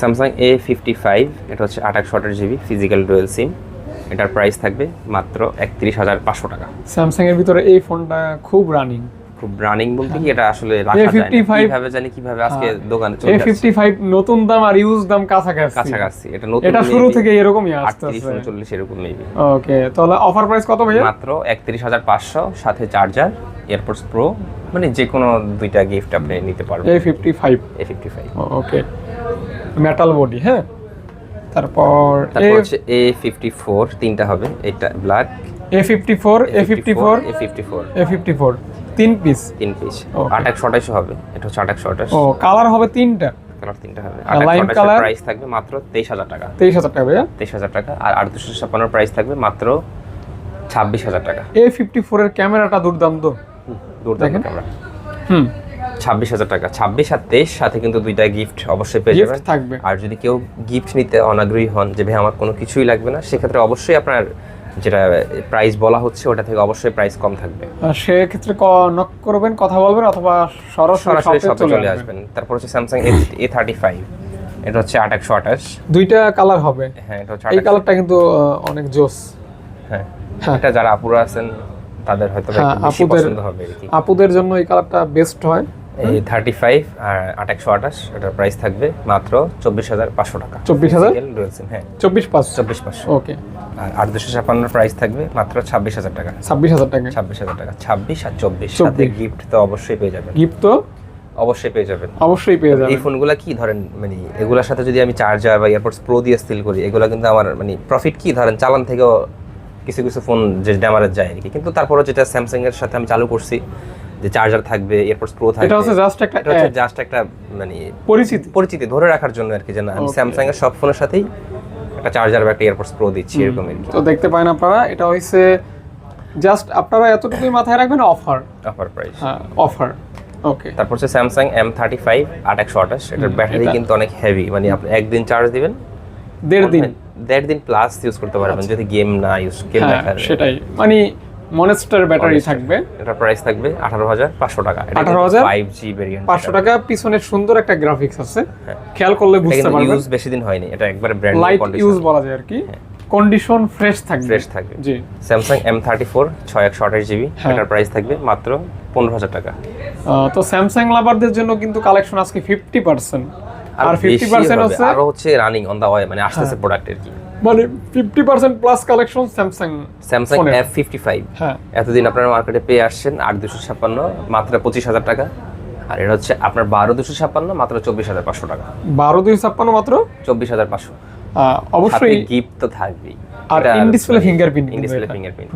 স্যামসাং A55, এটা হচ্ছে 8/128GB ফিজিক্যাল ডুয়াল সিম, এটার প্রাইস থাকবে মাত্র 31,500 টাকা। স্যামসাং এর ভিতরে এই ফোনটা খুব রানিং বলতে কি, এটা আসলে রাখা যায় না, কিভাবে আজকে দোকানে চলে যাচ্ছে। A55 নতুন দাম আর ইউজ দাম কাছাকাছি। এটা শুরু থেকে এরকমই আসছে, 38-39 এরকম মেবি। ওকে, তাহলে অফার প্রাইস কত ভাইয়া? মাত্র 31,500, সাথে চার্জার, এয়ারপডস প্রো, মানে যে কোনো দুইটা গিফট আপনি নিতে পারবেন। A55। ওকে, মেটাল বডি, হ্যাঁ। তারপর হচ্ছে A54, তিনটা হবে, এটা ব্ল্যাক A54 তিন পিস 8/128 হবে। এটা হচ্ছে 8/128। ও, কালার হবে তিনটা হবে। 8/128 প্রাইস থাকবে মাত্র 23,000 টাকা। 23,000 টাকা ভাইয়া? 23,000 টাকা। আর 8/256 প্রাইস থাকবে মাত্র 26,000 টাকা। A54 এর ক্যামেরাটা দুর্দান্ত ক্যামেরা। 26,000 টাকা। 26 আর 23 সাথে কিন্তু দুইটা গিফট অবশ্যই পেয়ে যাবেন। আর যদি কেউ গিফট নিতে অনাগ্রহী হন, যে ভাই আমার কোনো কিছুই লাগবে না, সেক্ষেত্রে অবশ্যই আপনার যেটা প্রাইস বলা হচ্ছে ওটা থেকে অবশ্যই প্রাইস কম থাকবে। সেক্ষেত্রে নক করবেন, কথা বলবেন, অথবা সরাসরি শপে চলে আসবেন। তারপর হচ্ছে স্যামসাং A35, এটা হচ্ছে 8/128, দুইটা কালার হবে। হ্যাঁ, এটা হচ্ছে এই কালারটা কিন্তু অনেক জোস। হ্যাঁ, এটা যারা আপুরা আছেন তাদের হয়তো একটু বেশি পছন্দ হবে আর কি। আপুদের জন্য এই কালারটা বেস্ট হয়। এই 35 আর 8128 এটার প্রাইস থাকবে মাত্র 24500 টাকা। 24000 ডুয়াল সিম, হ্যাঁ 24500। ওকে। আর 8256 প্রাইস থাকবে মাত্র 26000 টাকা। 26000 টাকা। 26000 টাকা, 26 আর 24 সাথে গিফট তো অবশ্যই পেয়ে যাবেন। গিফট তো অবশ্যই পেয়ে যাবেন। অবশ্যই পেয়ে যাবেন। এই ফোনগুলা কি ধরেন মানে এগুলোর সাথে যদি আমি চার্জার বা এয়ারপডস প্রো দিয়ে সেল করি, এগুলো কিন্তু আমার মানে প্রফিট কি ধরেন চালান থেকেও কিছু কিছু ফোন যে ড্যামারেজ যায় আর কি। কিন্তু তারপরে যেটা স্যামসাং এর সাথে আমি চালু করছি যে চার্জার থাকবে, এয়ারপডস প্রো থাকবে, এটা হচ্ছে জাস্ট একটা মানে পরিচিতি ধরে রাখার জন্য আর কি, যে না আমি স্যামসাং এর সব ফোনের সাথেই একটা চার্জার বা একটা এয়ারপডস প্রো দিচ্ছি এরকম আর কি। তো দেখতে পারেন আপনারা, এটা হইছে জাস্ট আপনারা এতটুকুই মাথায় রাখবেন, অফার প্রাইস। হ্যাঁ, অফার। ওকে। তারপর হচ্ছে স্যামসাং M35 8128, এটার ব্যাটারি কিন্তু অনেক হেভি, মানে আপনি একদিন চার্জ দিবেন, দেড় দিন প্লাস ইউজ করতে পারবেন যদি গেম না না খেলেন। সেটাই, মানে মনস্টার ব্যাটারি থাকবে। এটা প্রাইস থাকবে 18500 টাকা। এটা 5G ভেরিয়েন্ট, 500 টাকা। পিছনে সুন্দর একটা গ্রাফিক্স আছে, খেয়াল করলে বুঝতে পারবেন। ইউজ বেশি দিন হয়নি, এটা একবারে brand new light condition use বলা যায় আর কি। কন্ডিশন ফ্রেশ থাকবে। জি। স্যামসাং M34 6128GB, এটার প্রাইস থাকবে মাত্র 15000 টাকা। তো স্যামসাং লাভারদের জন্য কিন্তু কালেকশন আজকে 50%, আর 50% হচ্ছে আরো হচ্ছে রানিং অন দা ওয়ে, মানে আসতেছে প্রোডাক্ট আর কি, মানে 50% প্লাস কালেকশন স্যামসাং F55। হ্যাঁ, এতদিন আপনারা মার্কেটে পেয়ে আসছেন 8256 মাত্র 25000 টাকা, আর এটা হচ্ছে আপনার 12256 মাত্র 24500 টাকা। 12256 মাত্র 24500। অবশ্যই গিফট তো থাকবেই, আর ইন ডিসপ্লে ফিঙ্গারপ্রিন্ট।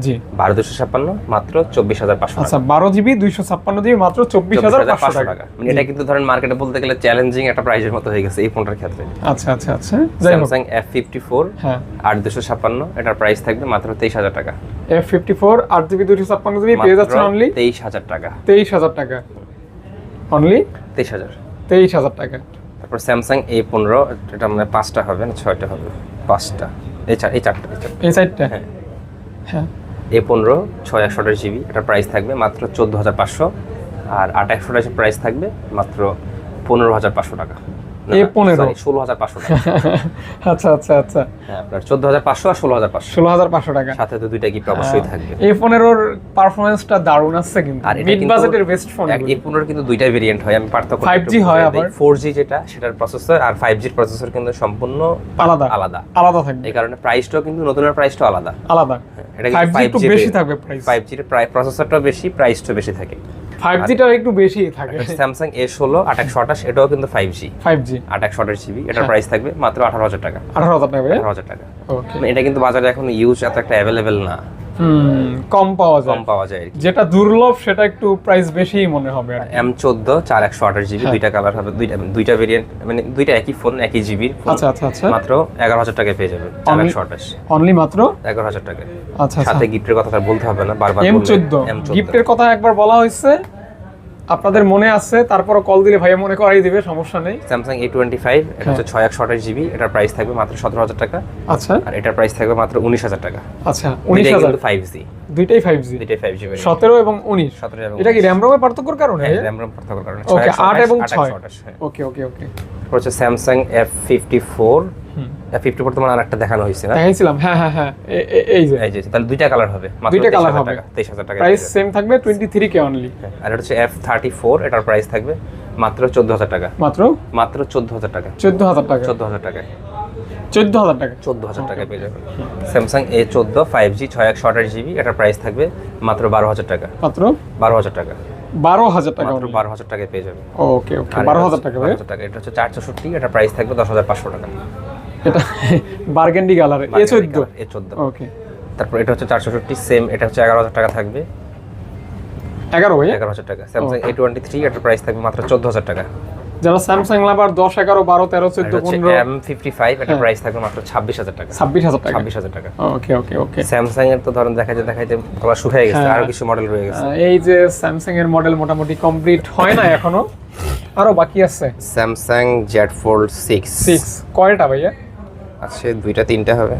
জি। 12256 মাত্র 24500 আচ্ছা, 12GB 256GB মাত্র 24500 টাকা। মানে এটা কিন্তু ধরেন মার্কেটে বলতে গেলে চ্যালেঞ্জিং একটা প্রাইসের মতো হয়ে গেছে এই ফোনটার ক্ষেত্রে। আচ্ছা আচ্ছা আচ্ছা। স্যামসাং F54 হ্যাঁ 8256, এটার প্রাইস থাকবে মাত্র 23000 টাকা। F54 8GB 256GB পেয়ে যাচ্ছেন অনলি 23000 টাকা। 23000 টাকা অনলি, 23000 টাকা। তারপর স্যামসাং A15, এটা মানে 5টা হবে না 6টা হবে, 5টা, এই চারটা। হ্যাঁ হ্যাঁ। A15 6128GB, এটার প্রাইস থাকবে মাত্র 14500, আর 8128 এর প্রাইস থাকবে মাত্র 15500 টাকা। A15 16500 টাকা। আচ্ছা আচ্ছা আচ্ছা। হ্যাঁ, আপনার 14500 আর 16500 টাকা। সাথে তো দুইটা গিফট অবশ্যই থাকবে। A15 এর পারফরম্যান্সটা দারুণ আছে কিন্তু, মিড বাজেটের বেস্ট ফোন। A15 কিন্তু দুইটা ভেরিয়েন্ট হয়, আমি পার্থক্য 5G হয় আবার 4G যেটা সেটার প্রসেসর, আর 5G এর প্রসেসর কিন্তু সম্পূর্ণ আলাদা থাকবে। এই কারণে প্রাইসটাও কিন্তু নতুনের প্রাইসটাও আলাদা। এটা 5G একটু বেশি থাকবে প্রাইস, 5G এর প্রসেসরটাও বেশি, প্রাইসটাও বেশি থাকে। 5G টা একটু বেশি থাকে। স্যামসাং A16 8128, এটাও কিন্তু 5G 8128GB, এটার প্রাইস থাকবে মাত্র 18000 টাকা। 18000 টাকা। ওকে। এটা কিন্তু বাজারে এখন ইউজ এত একটা अवेलेबल না, কম পাওয়া যায় যেটা দুর্লভ, সেটা একটু প্রাইস বেশি মনে হবে। M14 4128GB, দুইটা কালার হবে, দুইটা ভেরিয়েন্ট, মানে দুইটা একই ফোন, একই জিবির। আচ্ছা আচ্ছা আচ্ছা। মাত্র 11000 টাকায় পেয়ে যাবেন 4128, অনলি মাত্র 11000 টাকা। আচ্ছা, সাথে গিফটের কথা বলতে হবে না, বারবার M14 গিফটের কথা একবার বলা হয়েছে, আপনাদের মনে আছে, তারপর কল দিলে ভাইয়া মনে করাই দিবে, সমস্যা নেই। স্যামসাং A25, এটা হচ্ছে 6128GB, এটার প্রাইস থাকবে মাত্র 17000 টাকা। আচ্ছা। আর এটার প্রাইস থাকবে মাত্র 19000 টাকা। আচ্ছা, 19000। 5G, দুইটাই 5G 17 এবং 19। এটা কি র‍্যাম রোমের পার্থক্যের কারণে? র‍্যাম রোম পার্থক্যের কারণে। ওকে, 8 এবং 6। ওকে ওকে ওকে। হচ্ছে স্যামসাং F54, F54 তোমার আরেকটা দেখানো হয়েছে না? দেখাইছিলাম, হ্যাঁ হ্যাঁ হ্যাঁ, এই যে তাহলে দুইটা কালার হবে, মাত্র 23000 টাকা। প্রাইস সেম থাকবে 23K অনলি। আর এটা হচ্ছে F34, এটার প্রাইস থাকবে মাত্র 14000 টাকা। মাত্র 14000 টাকা। 14000 টাকা। 14000 টাকা। 14000 টাকা। 14000 টাকায় পেয়ে যাবেন। স্যামসাং A14 5G 6128GB, এটার প্রাইস থাকবে মাত্র 12000 টাকা। মাত্র 12000 টাকা। 12000 টাকা। মাত্র 12000 টাকায় পেয়ে যাবেন। ওকে ওকে, 12000 টাকা ভাই। 12000 টাকা। এটা হচ্ছে 464, এটা প্রাইস থাকবে 10500 টাকা। এটা বারগেন্ডি কালার A14। ওকে। তারপর এটা হচ্ছে 464 সেম, এটা হচ্ছে 11000 টাকা থাকবে। 11 ভাই, 11000 টাকা। স্যামসাং A23, এটার প্রাইস থাকবে মাত্র 14000 টাকা। যারা স্যামসাং লাভার 10 11 12 13 14 15, M55, এটার প্রাইস থাকবে মাত্র 26000 টাকা। 26000 টাকা। ওকে ওকে ওকে। স্যামসাং এর তো ধরেন দেখাইতে গলা শুকিয়ে গেছে, আরো কিছু মডেল রয়ে গেছে। এই যে স্যামসাং এর মডেল মোটামুটি কমপ্লিট হয় না এখনো, আরো বাকি আছে। স্যামসাং Z Fold 6 কয়টা ভাইয়া? আছে দুইটা তিনটা হবে,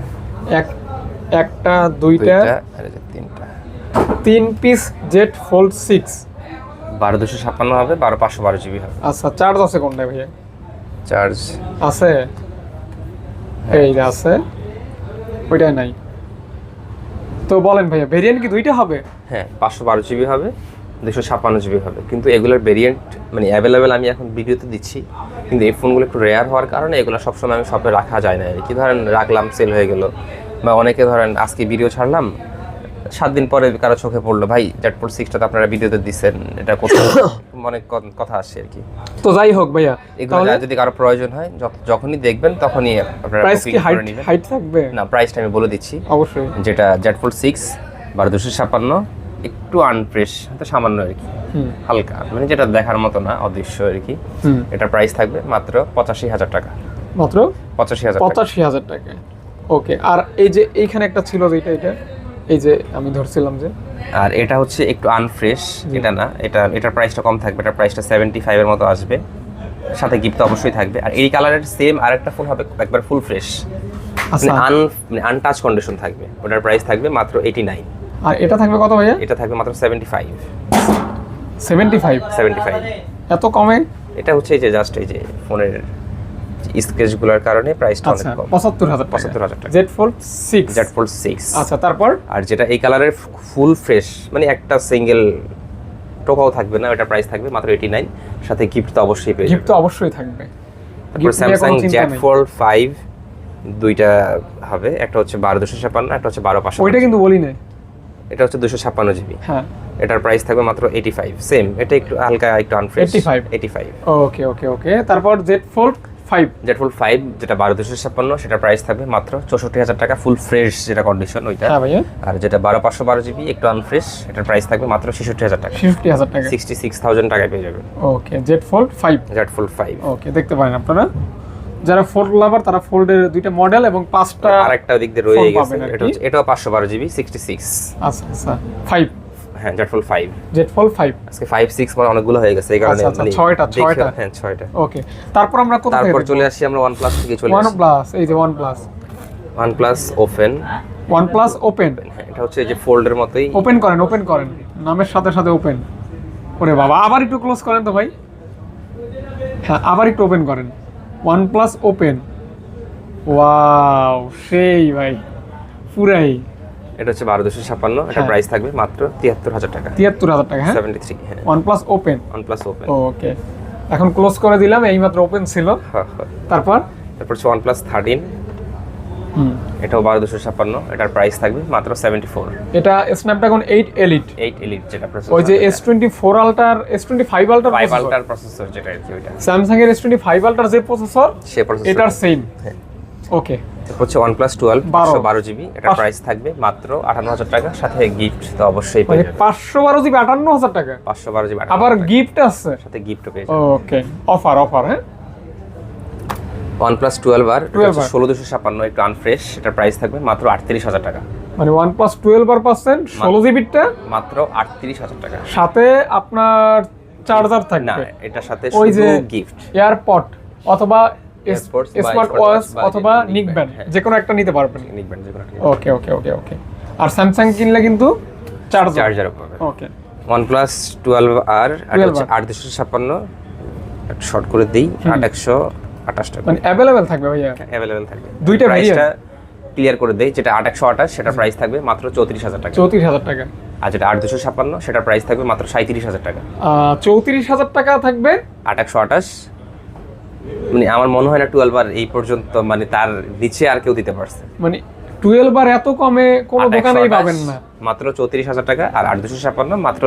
একটা দুইটা আর তিনটা, 3 পিস Z Fold 6 12256 হবে, 12512GB হবে। আচ্ছা, চার্জ আছে কোনটা ভাইয়া? চার্জ আছে, এই যে আছে, ওইটাই নাই। তো বলেন ভাইয়া, ভেরিয়েন্ট কি দুইটা হবে? হ্যাঁ, 512 GB হবে, 256 GB হবে, কিন্তু এগুলোর ভেরিয়েন্ট মানে অ্যাভেলেবেল আমি এখন ভিডিওতে দিচ্ছি, কিন্তু এই ফোনগুলো একটু রেয়ার হওয়ার কারণে এগুলো সবসময় আমি শপে রাখা যায় না আর কি। ধরেন রাখলাম, সেল হয়ে গেল, বা অনেকে ধরেন আজকে ভিডিও ছাড়লাম, 7 দিন পরে কারো চোখে পড়লো, ভাই Z Fold 6টা তো আপনারা ভিডিওতে দিচ্ছেন, এটা কোথায়, অনেক কথা আসছে আর কি। তো যাই হোক ভাইয়া, এগুলো যদি কারো প্রয়োজন হয় যখনই দেখবেন তখনই আপনারা প্রাইস কি বুকিং করে নেবেন। হাইট থাকবে? না, প্রাইসটা আমি বলে দিচ্ছি। অবশ্যই। যেটা Z Fold 6 1256, একটু আনফ্রেশ, তো সামান্য আর কি, হালকা, মানে যেটা দেখার মতো না, অদৃশ্য আর কি। এটা প্রাইস থাকবে মাত্র 85,000 টাকা। মাত্র 85,000 টাকা। ওকে। আর এই যে এইখানে একটা ছিল, যেটা এটা এই যে আমি ধরছিলাম যে, আর এটা হচ্ছে একটু আনফ্রেশ, এটা না, এটার প্রাইসটা কম থাকবে, এটার প্রাইসটা 75 এর মতো আসবে, সাথে গিফট তো অবশ্যই থাকবে। আর এই কালারের সেম আরেকটা ফোন হবে একবার ফুল ফ্রেশ, মানে আনটাচ কন্ডিশন থাকবে, ওটার প্রাইস থাকবে মাত্র 89। আর এটা থাকবে কত ভাইয়া? এটা থাকবে মাত্র 75। 75 এত কমে? এটা হচ্ছে এই যে জাস্ট এই যে ফোনের স্কেচগুলোর কারণে প্রাইসটা অনেক কম। 75,000 টাকা। Z Fold 6। আচ্ছা, তারপর? আর যেটা এই কালারের ফুল ফ্রেশ, মানে একটা সিঙ্গেল টোকাও থাকবে না, ওটা প্রাইস থাকবে মাত্র 89, সাথে গিফট তো অবশ্যই পেয়ে যাবেন। গিফট তো অবশ্যই থাকবে। তারপর Samsung Z Fold 5 দুইটা হবে, একটা হচ্ছে 12/256, একটা হচ্ছে 12/556। ওইটা কিন্তু বলি নাই, এটা হচ্ছে 256 GB। হ্যাঁ, এটার প্রাইস থাকবে মাত্র 85, সেম, এটা একটু হালকা একটু আনফ্রেশ। 85। ওকে। তারপর Z Fold 5 যেটা 12/256, সেটা প্রাইস থাকবে মাত্র 64,000 টাকা, ফুল ফ্রেশ যেটা কন্ডিশন ওইটা। হ্যাঁ ভাইয়া। আর যেটা 12/512 GB একটু আনফ্রেশ, এটার প্রাইস থাকবে মাত্র 66,000 টাকা। 66,000 টাকায় পেয়ে যাবেন। ওকে, Z Fold 5। ওকে, দেখতে পারেন আপনারা যারা ফোল্ড লাভার, তারা ফোল্ডের দুইটা মডেল এবং 5টা আরেকটা দিক দিয়ে রয়ে গেছে, এটা হচ্ছে এটাও 512 GB 66। আচ্ছা 5। হ্যাঁ, Z Fold 5। আজকে 5 6 মানে অনেকগুলো হয়ে গেছে, এই কারণে মানে 6টা। হ্যাঁ 6টা। ওকে, তারপর আমরা কোথা থেকে? তারপর চলে আসি আমরা OnePlus থেকে চলে আসি। OnePlus, এই যে OnePlus Open। হ্যাঁ, এটা হচ্ছে এই যে ফোল্ডের মতোই। ওপেন করেন, নামের সাথে সাথে ওপেন। ওরে বাবা, আবার একটু ক্লোজ করেন তো ভাই। হ্যাঁ, আবার একটু ওপেন করেন। OnePlus Open, ওয়াও, সেই ভাই, পুরাই। এটা হচ্ছে 12/256, এটা প্রাইস থাকবে মাত্র 73,000 টাকা। 73,000 টাকা। হ্যাঁ, 73। হ্যাঁ, OnePlus Open। ওকে, এখন ক্লোজ করে দিলাম, এইমাত্র ওপেন ছিল। তারপর হচ্ছে OnePlus 13। এটাও 12/256, এটার প্রাইস থাকবে মাত্র 74। এটা Snapdragon 8 Elite যেটা প্রসেসর, ওই যে S24 Ultra, S25 Ultra processor যেটা আর কি, ওইটা Samsung এর S25 Ultra যে প্রসেসর, সে প্রসেসর এটার সেম। ওকে, হচ্ছে OnePlus 12 512 GB, এটার প্রাইস থাকবে মাত্র 58,000 টাকা, সাথে গিফট তো অবশ্যই পেয়ে যাবেন। 512 GB 58,000 টাকা, 512 GB আবার গিফট আছে, সাথে গিফটও পেয়ে যাবেন। ওকে, অফার। হ্যাঁ, OnePlus 12 16/256, একটু আনফ্রেশ, এটার প্রাইস থাকবে মাত্র 38,000 টাকা। মানে OnePlus 12 পাচ্ছেন 16 জিবিটা মাত্র 38,000 টাকা, সাথে আপনার চার্জার থাকবে না, এটার সাথে শুধু গিফট, এয়ারপড অথবা স্মার্ট ওয়াচ অথবা নিক ব্যান্ড, যে কোনো একটা নিতে পারবেন। ওকে। আর স্যামসাং কিনলে কিন্তু চার্জার পাবে। ওকে, OnePlus 12R এটা হচ্ছে 8/256, একটা শর্ট করে দেই, 828 টাকা। মানে अवेलेबल থাকবে ভাইয়া? अवेलेबल থাকবে, দুইটা প্রাইসটা ক্লিয়ার করে দেই। যেটা 828, সেটা প্রাইস থাকবে মাত্র 34,000 টাকা। 34,000 টাকা। আর যেটা 8/256, সেটা প্রাইস থাকবে মাত্র 37,000 টাকা। 34,000 টাকা থাকবে 828। মানে আমার মনে হয় না 12R এই পর্যন্ত, মানে তার নিচে আর কেউ দিতে পারছে। মানে 12R এত কমে কোনো দোকানেই পাবেন না, মাত্র 34,000 টাকা। আর 8/256 মাত্র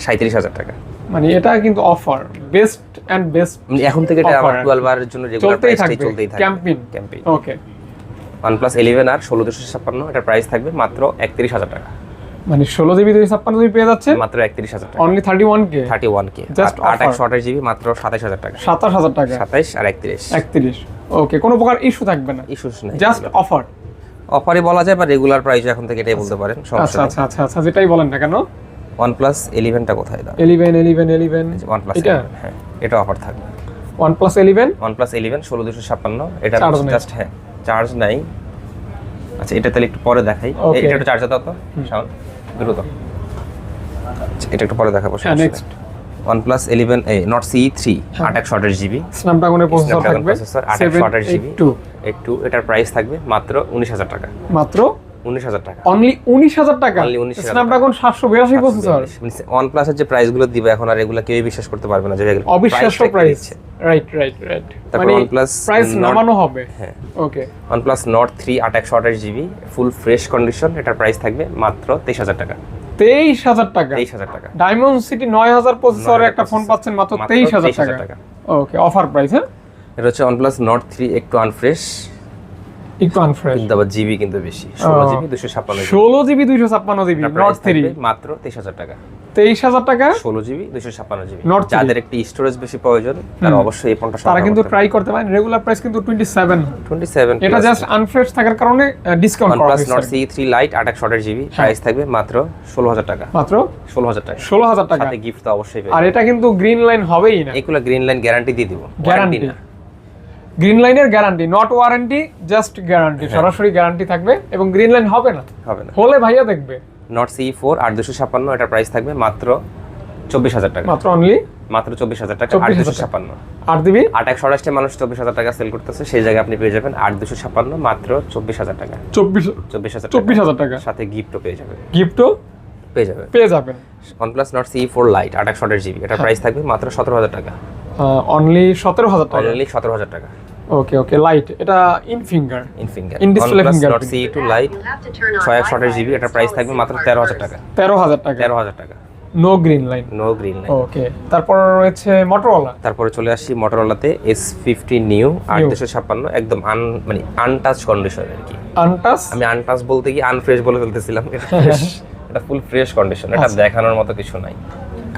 37,000 টাকা। মানে এটা কিন্তু অফার, বেস্ট এন্ড বেস্ট। মানে এখন থেকে এটা আমার 12R এর জন্য রেগুলার প্রাইসটাই চলতেই থাকবে, ক্যাম্পেইন। ওকে, OnePlus 11R 16/256, এটার প্রাইস থাকবে মাত্র 31,000 টাকা। মানে 16 জিবি 256 জিবি পেয়ে যাচ্ছে মাত্র 31,000 টাকা, only 31K। 31K, just 828 GB মাত্র 27,000 টাকা। 27,000 টাকা, 27 আর 31। ওকে, কোনো প্রকার ইস্যু থাকবে না, ইস্যুস নাই, জাস্ট অফারই বলা যায়, বা রেগুলার প্রাইস এখন থেকে এটাই বলতে পারেন। আচ্ছা, যেটাই বলেন না কেন। OnePlus 11টা কোথায় দাও? 11 OnePlus এটা, হ্যাঁ, এটা অফার থাকবে। OnePlus 11 16/256, এটা জাস্ট, হ্যাঁ, চার্জ নাই। আচ্ছা, এটা তাহলে একটু পরে দেখাই। এটা একটু চার্জ দাও তো, সাউন্ড দ্রুত। এটা একটু পরে দেখাবো। Next OnePlus 11 Nord CE3 828 GB, স্ন্যাপড্রাগনের প্রসেসর থাকবে, 828 জিবি, একটু এটার প্রাইস থাকবে মাত্র 19,000 টাকা। মাত্র 19,000 টাকা। অনলি 19,000 টাকা। Only 19,000 Snapdragon 782 processor. OnePlus এর যে প্রাইসগুলো দিবে এখন আর এগুলা কেউই বিশ্বাস করতে পারবে না যে এগুলো অবিশ্বাস্য প্রাইস। রাইট। তারপর OnePlus প্রাইস নামানো হবে। হ্যাঁ ওকে। OnePlus Nord 3 828GB ফুল ফ্রেশ কন্ডিশন, এটার প্রাইস থাকবে মাত্র 23,000 টাকা। 23,000 টাকা। 23,000 টাকা। ডায়মন্ড সিটি 9000 প্রসেসরের একটা ফোন পাচ্ছেন মাত্র 23,000 টাকা। ওকে, অফার প্রাইস। হ্যাঁ, এটা হচ্ছে OnePlus Nord 3 একটু আনফ্রেশ, একটু আনফ্রেশ, কিন্তু আবার জিবি কিন্তু বেশি, 16GB 256GB। 16GB 256GB Nord 3 মাত্র 23,000 টাকা। 23,000 টাকা 16GB 256GB। Nord 3। যাদের একটু স্টোরেজ বেশি প্রয়োজন তারা অবশ্যই এই ফোনটা তারা কিন্তু ট্রাই করতে পারেন। রেগুলার প্রাইস কিন্তু 27। এটা জাস্ট আনফ্রেশ থাকার কারণে ডিসকাউন্ট করা OnePlus হয়েছে। Nord CE3 Lite 828GB price থাকবে মাত্র 16,000 টাকা। মাত্র 16,000 টাকা। 16,000 টাকা। সাথে গিফট তো অবশ্যই আর এটা কিন্তু গ্রিন লাইন হবেই না। এগুলা গ্রিন লাইন গ্যারান্টি দিয়ে দিব। গ্যারান্টি না, গ্রিন লাইনের guarantee, not warranty, just guarantee. সরাসরি গ্যারান্টি থাকবে এবং গ্রিন লাইন হবে না। হলে ভাইয়া দেখবে। Nord CE4 8256 এটার প্রাইস থাকবে মাত্র 24,000 টাকা। মাত্র অনলি মাত্র 24,000 টাকা। 8256 8 দিবি। 828 মানুষ 24,000 টাকা সেল করতেছে, সেই জায়গায় আপনি পেয়ে যাবেন 8256 মাত্র 24,000 টাকা। 24,000 টাকা সাথে গিফটও পেয়ে যাবেন। গিফটও পেয়ে যাবেন। OnePlus Nord CE4 Lite 828GB এটার প্রাইস থাকবে মাত্র 17,000 টাকা। অনলি 17,000 টাকা। অনলি 17,000 টাকা। ওকে, লাইট, এটা in finger, in display OnePlus finger. Nord CE2 Lite 628GB এটার প্রাইস থাকবে মাত্র 13,000 টাকা। 13,000 টাকা। No green line. ওকে, তারপর রয়েছে Motorola। তারপরে চলে আসি Motorola-তে S50 New 8256 একদম মানে আনটাচ কন্ডিশন আর কি। আনটাচ, আমি আনটাচ বলতে কি আনফ্রেশ বলে ফেলতেছিলাম। এটা ফুল ফ্রেশ কন্ডিশন, এটা দেখানোর মতো কিছু নাই।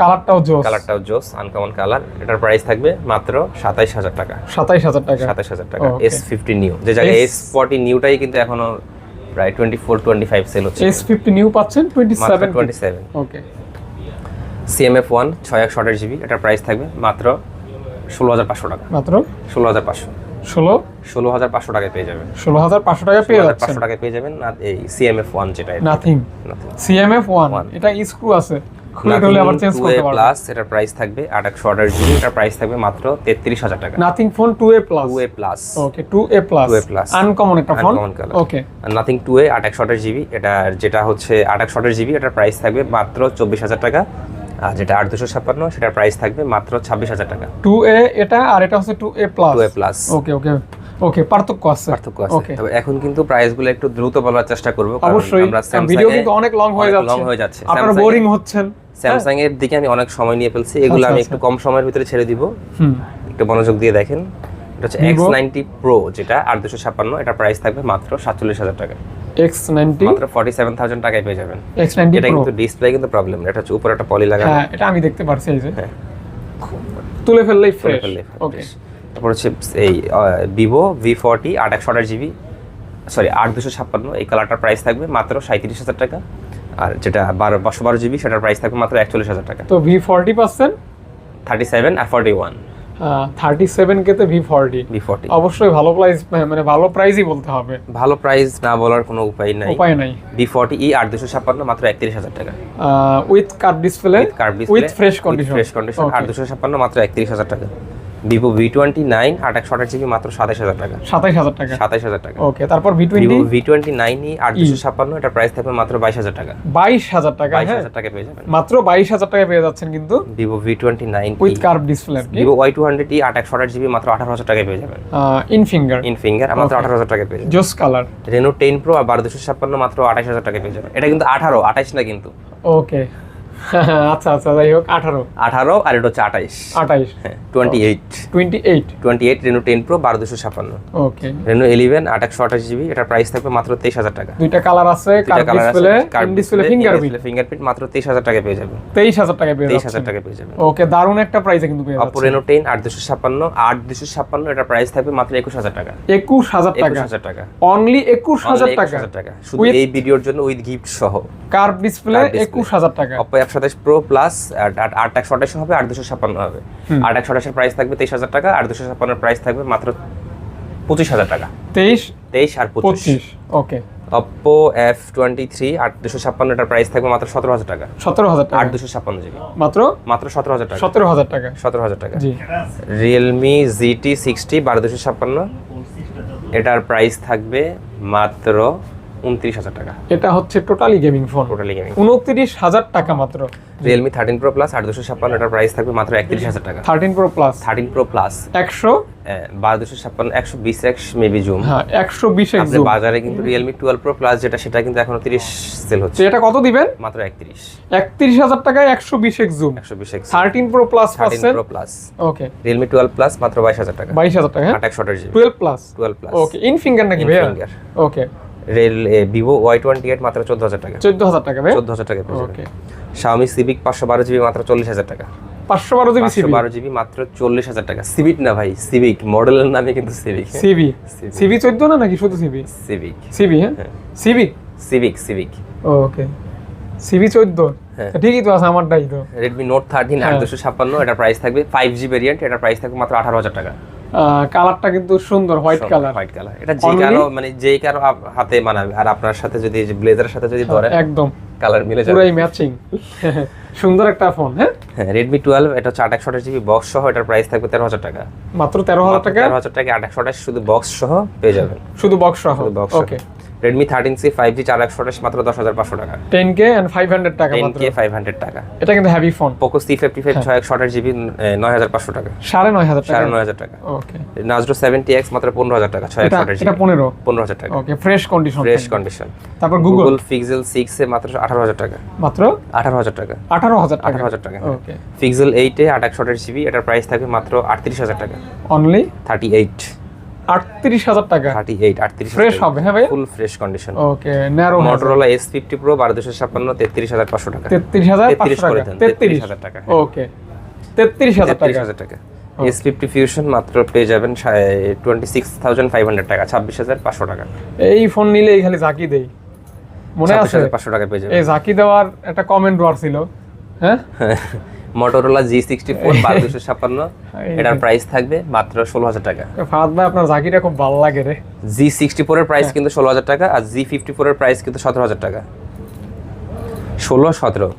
কালারটাও জোস, আনকমন কালার। এটার প্রাইস থাকবে মাত্র 27,000 টাকা। 27,000 টাকা। 27,000 টাকা। S50 New, যে জায়গায় S40 Newটাই কিন্তু এখনো প্রায় 24-25 সেল হচ্ছে। S50 New পাচ্ছেন 27। ওকে। CMF1 628GB এটার প্রাইস থাকবে মাত্র 16,500 টাকা। মাত্র 16,500। 16,500 টাকায় পেয়ে যাবেন। 16,500 টাকায় পেয়ে যাচ্ছেন। 16,500 টাকায় পেয়ে যাবেন। না এই CMF1 যেটা, নাথিং CMF1 এটা স্ক্রু আছে, খুলে খুলে আবার চেঞ্জ করতে পারবেন। প্লাস এটার প্রাইস থাকবে 828GB এটার প্রাইস থাকবে মাত্র 33,000 টাকা। Nothing phone 2A plus. Okay, 2A plus uncommon একটা ফোন। ওকে। আর নাথিং 2A 828GB এটা যেটা হচ্ছে 828GB এটার প্রাইস থাকবে মাত্র 24,000 টাকা। আর যেটা 8256 সেটার প্রাইস থাকবে মাত্র 26,000 টাকা। 2A এটা, আর এটা হচ্ছে 2A প্লাস। ওকে, পার্থক্য আছে। তবে এখন কিন্তু প্রাইসগুলো একটু দ্রুত বলার চেষ্টা করব, কারণ অবশ্যই আমরা ভিডিও কিন্তু অনেক লং হয়ে যাচ্ছে, আপনারা বোরিং হচ্ছেন। স্যামসাং এর দিকে আমি অনেক সময় নিয়ে ফেলছি, এগুলো আমি একটু কম সময়ের ভিতরে ছেড়ে দিব। একটু মনোযোগ দিয়ে দেখেন। এটা হচ্ছে X90 Pro যেটা 8256 এটার প্রাইস থাকবে মাত্র 47,000 টাকা। X90 মাত্র 47,000 টাকায় পেয়ে যাবেন। X90 এটা কিন্তু ডিসপ্লে কিন্তু প্রবলেম, এটা হচ্ছে উপরে একটা পলি লাগানো। হ্যাঁ, এটা আমি দেখতে পারছি, এই যে তুলে ফেললেই ফ্রেশ। ওকে। তারপর হচ্ছে এই Vivo V40 828GB সরি 8256 এই কালারটার প্রাইস থাকবে মাত্র 37,000 টাকা। আর যেটা 512GB সেটার প্রাইস থাকবে মাত্র 41,000 টাকা। তো V40 পাচ্ছেন 37 আর 41। 37 কে তে V40 অবশ্যই ভালো প্রাইস, মানে ভালো প্রাইসই বলতে হবে। ভালো প্রাইস না বলার কোনো উপায় নাই। V40e 8256 মাত্র 31,000 টাকা। With curve display, with fresh condition 8256 মাত্র 31,000 টাকা। Vivo V29 828GB মাত্র 27,000 টাকা। 27,000 টাকা। ওকে, তারপর Vivo V29e 8256 এটা প্রাইস থাকবে মাত্র 22,000 টাকা। 22,000 টাকা। 22,000 টাকা পেয়ে যাবেন। মাত্র 22,000 টাকায় পেয়ে যাচ্ছেন কিন্তু Vivo V29 with curve display. Vivo Y200e 828GB মাত্র 18,000 টাকায় পেয়ে যাবেন। ইন ফিঙ্গার মাত্র 18,000 টাকায় পেয়ে যাবেন। জোস কালার। Reno 10 Pro আর 1256 মাত্র 28,000 টাকায় পেয়ে যাবেন। এটা কিন্তু 28 না কিন্তু। ওকে, আচ্ছা, যাই হোক 18 আর এটা হচ্ছে 28 হ্যাঁ 28 Reno 10 Pro 1256। ওকে। Reno 11 828GB এটার প্রাইস থাকবে মাত্র 23,000 টাকা। দুইটা কালার আছে, কার্ভ ডিসপ্লে ফিঙ্গারপ্রিন্ট মাত্র 23,000 টাকায় পেয়ে যাবেন। 23,000 টাকায় পেয়ে যাবেন। ওকে, দারুণ একটা প্রাইসে কিন্তু পেয়ে যাচ্ছেন। Oppo Reno 10 8256 এটার প্রাইস থাকবে মাত্র 21,000 টাকা। 21,000 টাকা। অনলি 21,000 টাকা। শুধু এই ভিডিওর জন্য উইথ গিফট সহ। কার্ভ ডিসপ্লে 21,000 টাকা। Oppo F27 Pro প্লাস 828 হবে 8256 হবে। 828 এর প্রাইস থাকবে 23,000 টাকা আর 256 এর প্রাইস থাকবে মাত্র 25,000 টাকা। 23 আর 25। ওকে। Oppo F23 8256 এটার প্রাইস থাকবে মাত্র 17,000 টাকা। 8256GB মাত্র 17,000 টাকা। 17,000 টাকা। জি। Realme GT 60 1256 এটার প্রাইস থাকবে মাত্র 29,000 টাকা। এটা হচ্ছে totally gaming phone, totally gaming 29,000 টাকা মাত্র। Realme 13 Pro Plus 8256, এটার প্রাইস থাকবে মাত্র 31,000 টাকা। 13 Pro Plus 13 Pro Plus 100 12256 120x maybe zoom. হ্যাঁ 120x আপনি জুম। বাজারে কিন্তু Realme 12 Pro Plus যেটা সেটা কিন্তু এখনো 30 সেল হচ্ছে। তো এটা কত দিবেন? মাত্র 31। 31,000 টাকায় 120x zoom 120x 13 Pro Plus 13 পাচ্ছেন। Pro Plus ওকে Realme 12 Plus মাত্র 22,000 টাকা। 22,000 টাকা। 28GB 12 Plus 12 Plus okay in finger নাকি ভাইয়া? ফিঙ্গার। ওকে Vivo Y28 মাত্র 14,000 টাকা। 14,000 টাকা ভাই। 14,000 টাকা পেয়ে যাবেন। ওকে Xiaomi Civic 512GB মাত্র 40,000 টাকা। 512 জিবি সিবি। 512GB মাত্র 40,000 টাকা। Civic না ভাই, Civic মডেলের নামে কিন্তু Civic। সিবি সিবি 14 না নাকি শুধু সিবি? Civic সিবি হ্যাঁ সিবি Civic ওকে সিবি 14 হ্যাঁ। ঠিকই তো আছে আমারটাই তো। Redmi Note 13 8256 এটার প্রাইস থাকবে 5G ভেরিয়েন্ট, এটার প্রাইস থাকবে মাত্র 18,000 টাকা। কালারটা কিন্তু সুন্দর হোয়াইট কালার। হোয়াইট কালার এটা যে কারো মানে যে কারো হাতে মানাবে, আর আপনার সাথে যদি ব্লেজারের সাথে যদি ধরে একদম কালার মিলে যাবে, পুরাই ম্যাচিং। সুন্দর একটা ফোন। হ্যাঁ হ্যাঁ Redmi 12 এটা হচ্ছে 828GB বক্স সহ, এটার প্রাইস থাকবে 13,000 টাকা। মাত্র 13,000 টাকা। 13,000 টাকা 828 শুধু বক্স সহ পেয়ে যাবেন। শুধু বক্স সহ। Box okay Redmi 13C 5G 428 মাত্র 10,500 টাকা। 10K and 500 টাকা মাত্র। 10K 500 টাকা। এটা কিন্তু heavy phone. Poco C55 628GB 9,500 টাকা। 9,500 টাকা। 9,500 টাকা। ওকে Nazro 70X মাত্র 15,000 টাকা 628GB। এটা 15,000 টাকা। ওকে ফ্রেশ কন্ডিশন। Fresh condition. তারপর Google Pixel 6 এ মাত্র 18,000 টাকা। মাত্র 18,000 টাকা। 18,000 টাকা। 18,000 টাকা। ওকে Pixel 8 এ 828GB এটার প্রাইস থাকবে মাত্র 38,000 টাকা। অনলি 38 38,000 টাকা। 38 ফ্রেশ হবে হ্যাঁ ভাই। Full fresh condition. Okay narrow Motorola S50 Pro 12256 33,500 টাকা। 33,500 টাকা। 33,000 টাকা। ওকে 33,000 টাকা। 33,000 টাকা। S50 Fusion মাত্র পেয়ে যাবেন 26,500 টাকা 26,500 টাকা। এই ফোন নিলেই খালি ঝাঁকি দেই মনে আছে? 26,500 টাকা পেয়ে যাবেন। এই ঝাঁকি দেওয়ার একটা কমেন্ট ওয়ার ছিল হ্যাঁ। Motorola G64 12256 এটার প্রাইস থাকবে মাত্র 16,000 টাকা। ফাহাদ ভাই আপনার ঝাঁকিটা খুব ভালো লাগে রে। G64 এর প্রাইস কিন্তু 16,000 টাকা আর G54 এর প্রাইস কিন্তু 17,000 টাকা। 16 17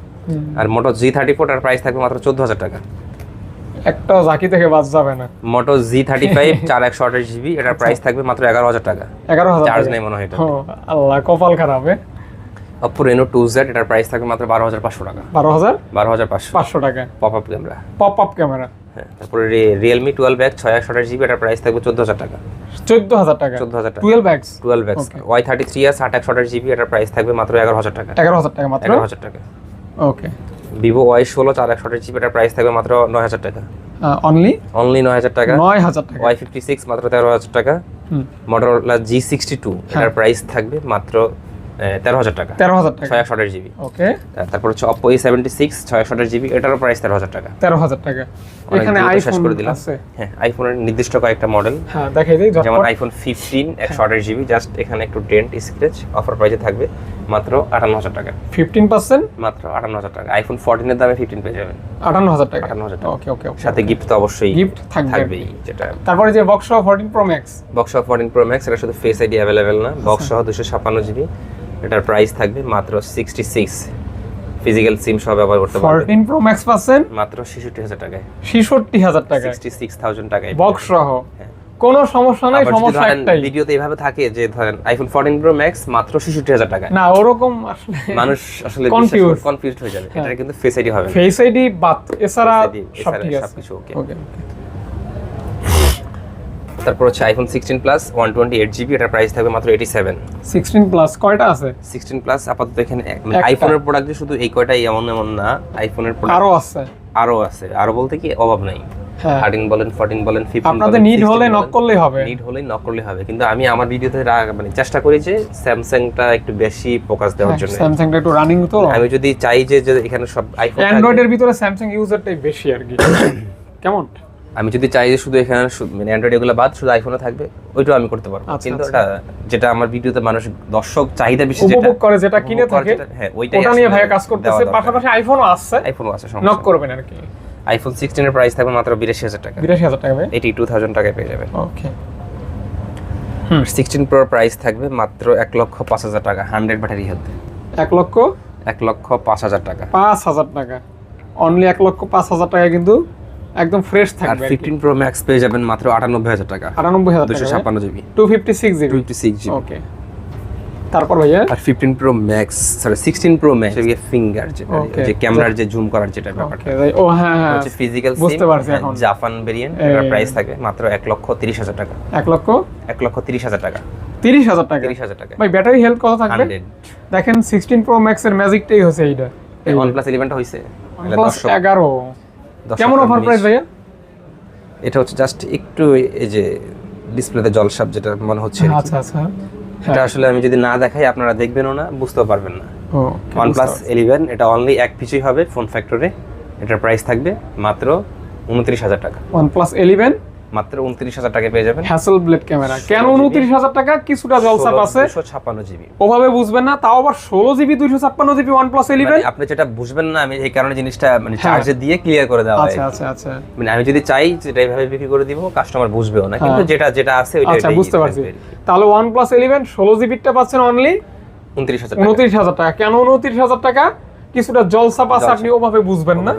আর Moto G34 এর প্রাইস থাকবে মাত্র 14,000 টাকা। একটা ঝাঁকি থেকে বাদ যাবে না। Moto Z35 4128GB এটার প্রাইস থাকবে মাত্র 11,000 টাকা। 11,000 চার্জ নেই মনে হয় এটা। ও আল্লাহ কপাল খারাপ হে। Oppo Reno 2Z এটার প্রাইস থাকবে মাত্র 12,500 টাকা। 12,500 টাকা। Pop up camera. Pop up camera. হ্যাঁ তারপরে Realme 12X 628GB এটার প্রাইস থাকবে 14,000 টাকা। 14,000 টাকা। 14,000 টাকা। 12X 12X Y33s 828GB এটার প্রাইস থাকবে মাত্র 11,000 টাকা। 11,000 টাকা মাত্র। 11,000 টাকা। ওকে Vivo Y16 428GB এটার প্রাইস থাকবে মাত্র 9,000 টাকা। অনলি 9,000 টাকা। 9,000 টাকা। Y56 মাত্র 13,000 টাকা। Motorola G62 এটার প্রাইস থাকবে মাত্র 13,000 টাকা। 13,000 টাকা 628GB। ওকে তারপর হচ্ছে Oppo A76 628GB এটারও প্রাইস 13,000 টাকা। 13,000 টাকা। এখানে শেষ আইফোন করে দিলাম। আছে। হ্যাঁ আইফোনের নির্দিষ্ট কয়েকটা মডেল হ্যাঁ দেখাই দেই যেমন iPhone 15 128GB জাস্ট এখানে একটু ডেন্ট স্ক্র্যাচ অফার প্রাইসে থাকবে মাত্র 58,000 টাকা। 15% মাত্র 58,000 টাকা। iPhone 14 এর দামে 15 পেয়ে যাবেন 58,000 টাকা। 58,000 টাকা। ওকে ওকে ওকে। সাথে গিফট তো অবশ্যই গিফট থাকবেই, যেটা তারপরে যে box 14 Pro Max box of 14 Pro Max এটা শুধু ফেস আইডি अवेलेबल না, বক্স সহ 256GB এটার প্রাইস থাকবে মাত্র 66। ফিজিক্যাল সিম সহ ব্যবহার করতে পারবেন। 14 Pro Max পাচ্ছেন মাত্র 66,000 টাকায়। 66,000 টাকা 66,000 টাকায় বক্স সহ। কোনো সমস্যা নাই, সমস্যা একটাই ভিডিওতে এইভাবে থাকে যে ধরেন iPhone 14 Pro Max মাত্র 66,000 টাকায়। না ওরকম আসলে মানুষ আসলে কনফিউজড হয়ে যাবে। এটা কিন্তু ফেস আইডি হবে না। ফেস আইডি বাদ এছাড়া সব ঠিক আছে। সবকিছু ওকে। ওকে তারপর হচ্ছে iPhone 16 Plus 128GB এটার প্রাইস থাকবে মাত্র 87। 16 প্লাস কয়টা আছে? 16 Plus আপাতত এখানে আইফোনের প্রোডাক্ট যে শুধু এই কয়টাই এমন না, আইফোনের প্রোডাক্ট আরো আছে। আরো বলতে কি অভাব নাই। 13 বলেন 14 বলেন 15 আপনাদের নিড হলে নক করলেই হবে। নিড হলেই নক করলেই হবে। কিন্তু আমি আমার ভিডিওতে মানে চেষ্টা করি যে স্যামসাংটা একটু বেশি ফোকাস দেওয়ার জন্য। স্যামসাংটা একটু রানিং তো। আমি যদি চাই যে এখানে সব আইফোন অ্যান্ড্রয়েডের ভিতরে স্যামসাং ইউজারটাই বেশি আর কি। কেমন? আমি যদি চাই যে শুধু এখানে মানে অ্যান্ড্রয়েড এগুলো বাদ শুধু আইফোনে থাকবে, ওইটাও আমি করতে পারবো। কিন্তু এটা যেটা আমার ভিডিওতে মানুষ দর্শক চাহিদা বেশি যেটা উপভোগ করে, যেটা কিনে থাকে, হ্যাঁ ওইটাই ওটা নিয়ে ভাই কাজ করতেছে। পাশাপাশি আইফোনও আছে, নক করবেন আর কি। iPhone 16 এর প্রাইস থাকবে মাত্র 82,000 টাকা। 82,000 টাকা ভাই। 82,000 টাকায় পেয়ে যাবেন। ওকে 16 Pro প্রাইস থাকবে মাত্র 1,05,000 টাকা 100 ব্যাটারি হেলথ। 1,05,000 টাকা। 5,000 টাকা অনলি। 1,05,000 টাকা কিন্তু একদম ফ্রেশ থাকবে। আর 15 Pro Max পেয়ে যাবেন মাত্র 98,000 টাকা। 98,000 টাকা 256GB 256GB 256GB। ওকে তারপর ভাইয়া আর 15 pro max, sorry 16 pro max এর ফিঙ্গার যে ক্যামেরার যে জুম করার যেটা ব্যাপারটা। ও হ্যাঁ হ্যাঁ, হচ্ছে ফিজিক্যাল বুঝতে পারছি এখন। জাপান ভেরিয়েন্ট, এর প্রাইস থাকে মাত্র 1,30,000 টাকা। 1,30,000 টাকা। 30,000 টাকা। 30,000 টাকা। ভাই ব্যাটারি হেলথ কত থাকবে? 100। দেখেন 16 প্রো ম্যাক্স এর ম্যাজিকটাই হচ্ছে এইটা। এই OnePlus 11টা হইছে OnePlus 11 কেমন অফার প্রাইস ভাইয়া? এটা হচ্ছে জাস্ট একটু এই যে ডিসপ্লেতে জলসাপ যেটা মনে হচ্ছে। আচ্ছা আচ্ছা, এটা আসলে আমি যদি না দেখাই আপনারা দেখবেনও না, বুঝতেও পারবেন না। ও OnePlus 11 এটা অনলি এক পিসই হবে ফোন ফ্যাক্টরে। এটার প্রাইস থাকবে মাত্র 29,000 টাকা। OnePlus 11 মাত্র 29,000 টাকা পেয়ে যাবেন। Hassle blade camera. কেন 29,000 টাকা? কিছুটা জলসাপ আছে, 256 জিবি। ওভাবে বুঝবেন না, তাও আবার 16 জিবি 256 জিবি OnePlus 11। আপনি যেটা বুঝবেন না, আমি এই কারণে জিনিসটা মানে চার্জে দিয়ে ক্লিয়ার করে দেওয়া হয়। আচ্ছা আচ্ছা আচ্ছা, মানে আমি যদি চাই যেটা এইভাবে বিক্রি করে দিব, কাস্টমার বুঝবেও না, কিন্তু যেটা আছে ওইটা। আচ্ছা বুঝতে পারছি। তাহলে OnePlus 11 16 জিবিটা পাচ্ছেন অনলি 29,000 টাকা। কেন 29,000 টাকা? কিছুটা জলসাপ আছে, আপনি ওভাবে বুঝবেন না,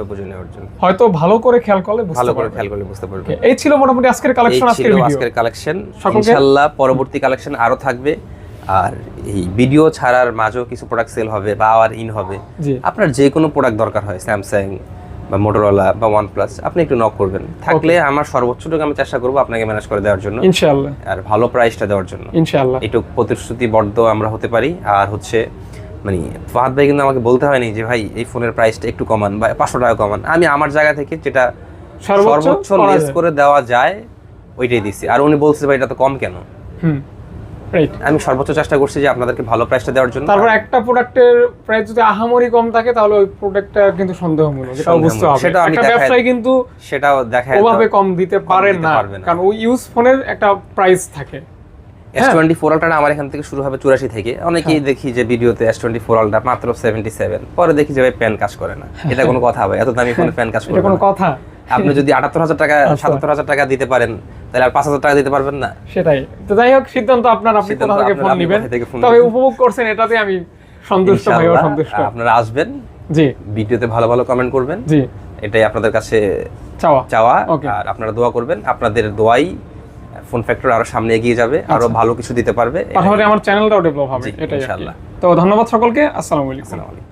হয়তো ভালো করে খেয়াল করলে বুঝতে পারবেন। এই ছিল মোটামুটি আজকের কালেকশন, আজকের কালেকশন। ইনশাআল্লাহ পরবর্তী কালেকশন আরো থাকবে। আর এই ভিডিও ছাড়ার মাঝেও কিছু প্রোডাক্ট সেল হবে বা আওয়ার ইন হবে। আপনার যে কোনো প্রোডাক্ট দরকার হয়, স্যামসাং বা মোটরোলা বা OnePlus, আপনি একটু নক করবেন। থাকলে আমার সর্বোচ্চটুকু আমি চেষ্টা করব আপনাকে ম্যানেজ করে দেওয়ার জন্য ইনশাআল্লাহ, আর ভালো প্রাইসটা দেওয়ার জন্য ইনশাআল্লাহ। একটু প্রতিশ্রুতিবদ্ধ আমরা হতে পারি। আর হচ্ছে মানে ফাহাদ ভাই কিন্তু আমাকে বলতে হয়নি যে ভাই এই ফোনের প্রাইসটা একটু কমান বা 500 টাকা কমান। আমি আমার জায়গা থেকে যেটা সর্বোচ্চ লেস করে দেওয়া যায় ওইটাই দিছি। আর উনি বলছে ভাই এটা তো কম কেন। রাইট, আমি সর্বোচ্চ চেষ্টা করছি যে আপনাদেরকে ভালো প্রাইসটা দেওয়ার জন্য। তারপর একটা প্রোডাক্টের প্রাইস যদি আহামরি কম থাকে তাহলে ওই প্রোডাক্টটা কিন্তু সন্দেহমূলক, সেটাও বুঝতে হবে। সেটা আমি ব্যবসায়ী কিন্তু সেটাও দেখায় ওভাবে কম দিতে পারে না, কারণ ওই ইউজ ফোনের একটা প্রাইস থাকে। S24 আলট্রা আমার এখান থেকে শুরু হবে 84 থেকে। অনেকেই দেখি যে ভিডিওতে S24 আলট্রা মাত্র 77, পরে দেখি যে ভাই প্যান কাজ করে না। এটা কোনো কথা ভাই? এত দামি ফোনে প্যান কাজ করে না, এটা কোনো কথা? আপনি যদি 78,000 টাকা 77,000 টাকা দিতে পারেন, তাহলে আর 5,000 টাকা দিতে পারবেন না? সেটাই তো। যাই হোক, সিদ্ধান্ত আপনার, আপনি কোথা থেকে ফোন নেবেন। তবে উপভোগ করছেন, এটাতে আমি সন্তুষ্ট, ভাইও সন্তুষ্ট। আপনারা আসবেন, জি, ভিডিওতে ভালো ভালো কমেন্ট করবেন, জি, এটাই আপনাদের কাছে চাওয়া। আর আপনারা দোয়া করবেন, আপনাদের দোয়াই ফোন ফ্যাক্টর আরো সামনে এগিয়ে যাবে, আরো ভালো কিছু দিতে পারবে, পাশাপাশি আমার চ্যানেলটাও ডেভেলপ হবে, এটাই ইনশাআল্লাহ। তো ধন্যবাদ সকলকে, আসসালামু আলাইকুম।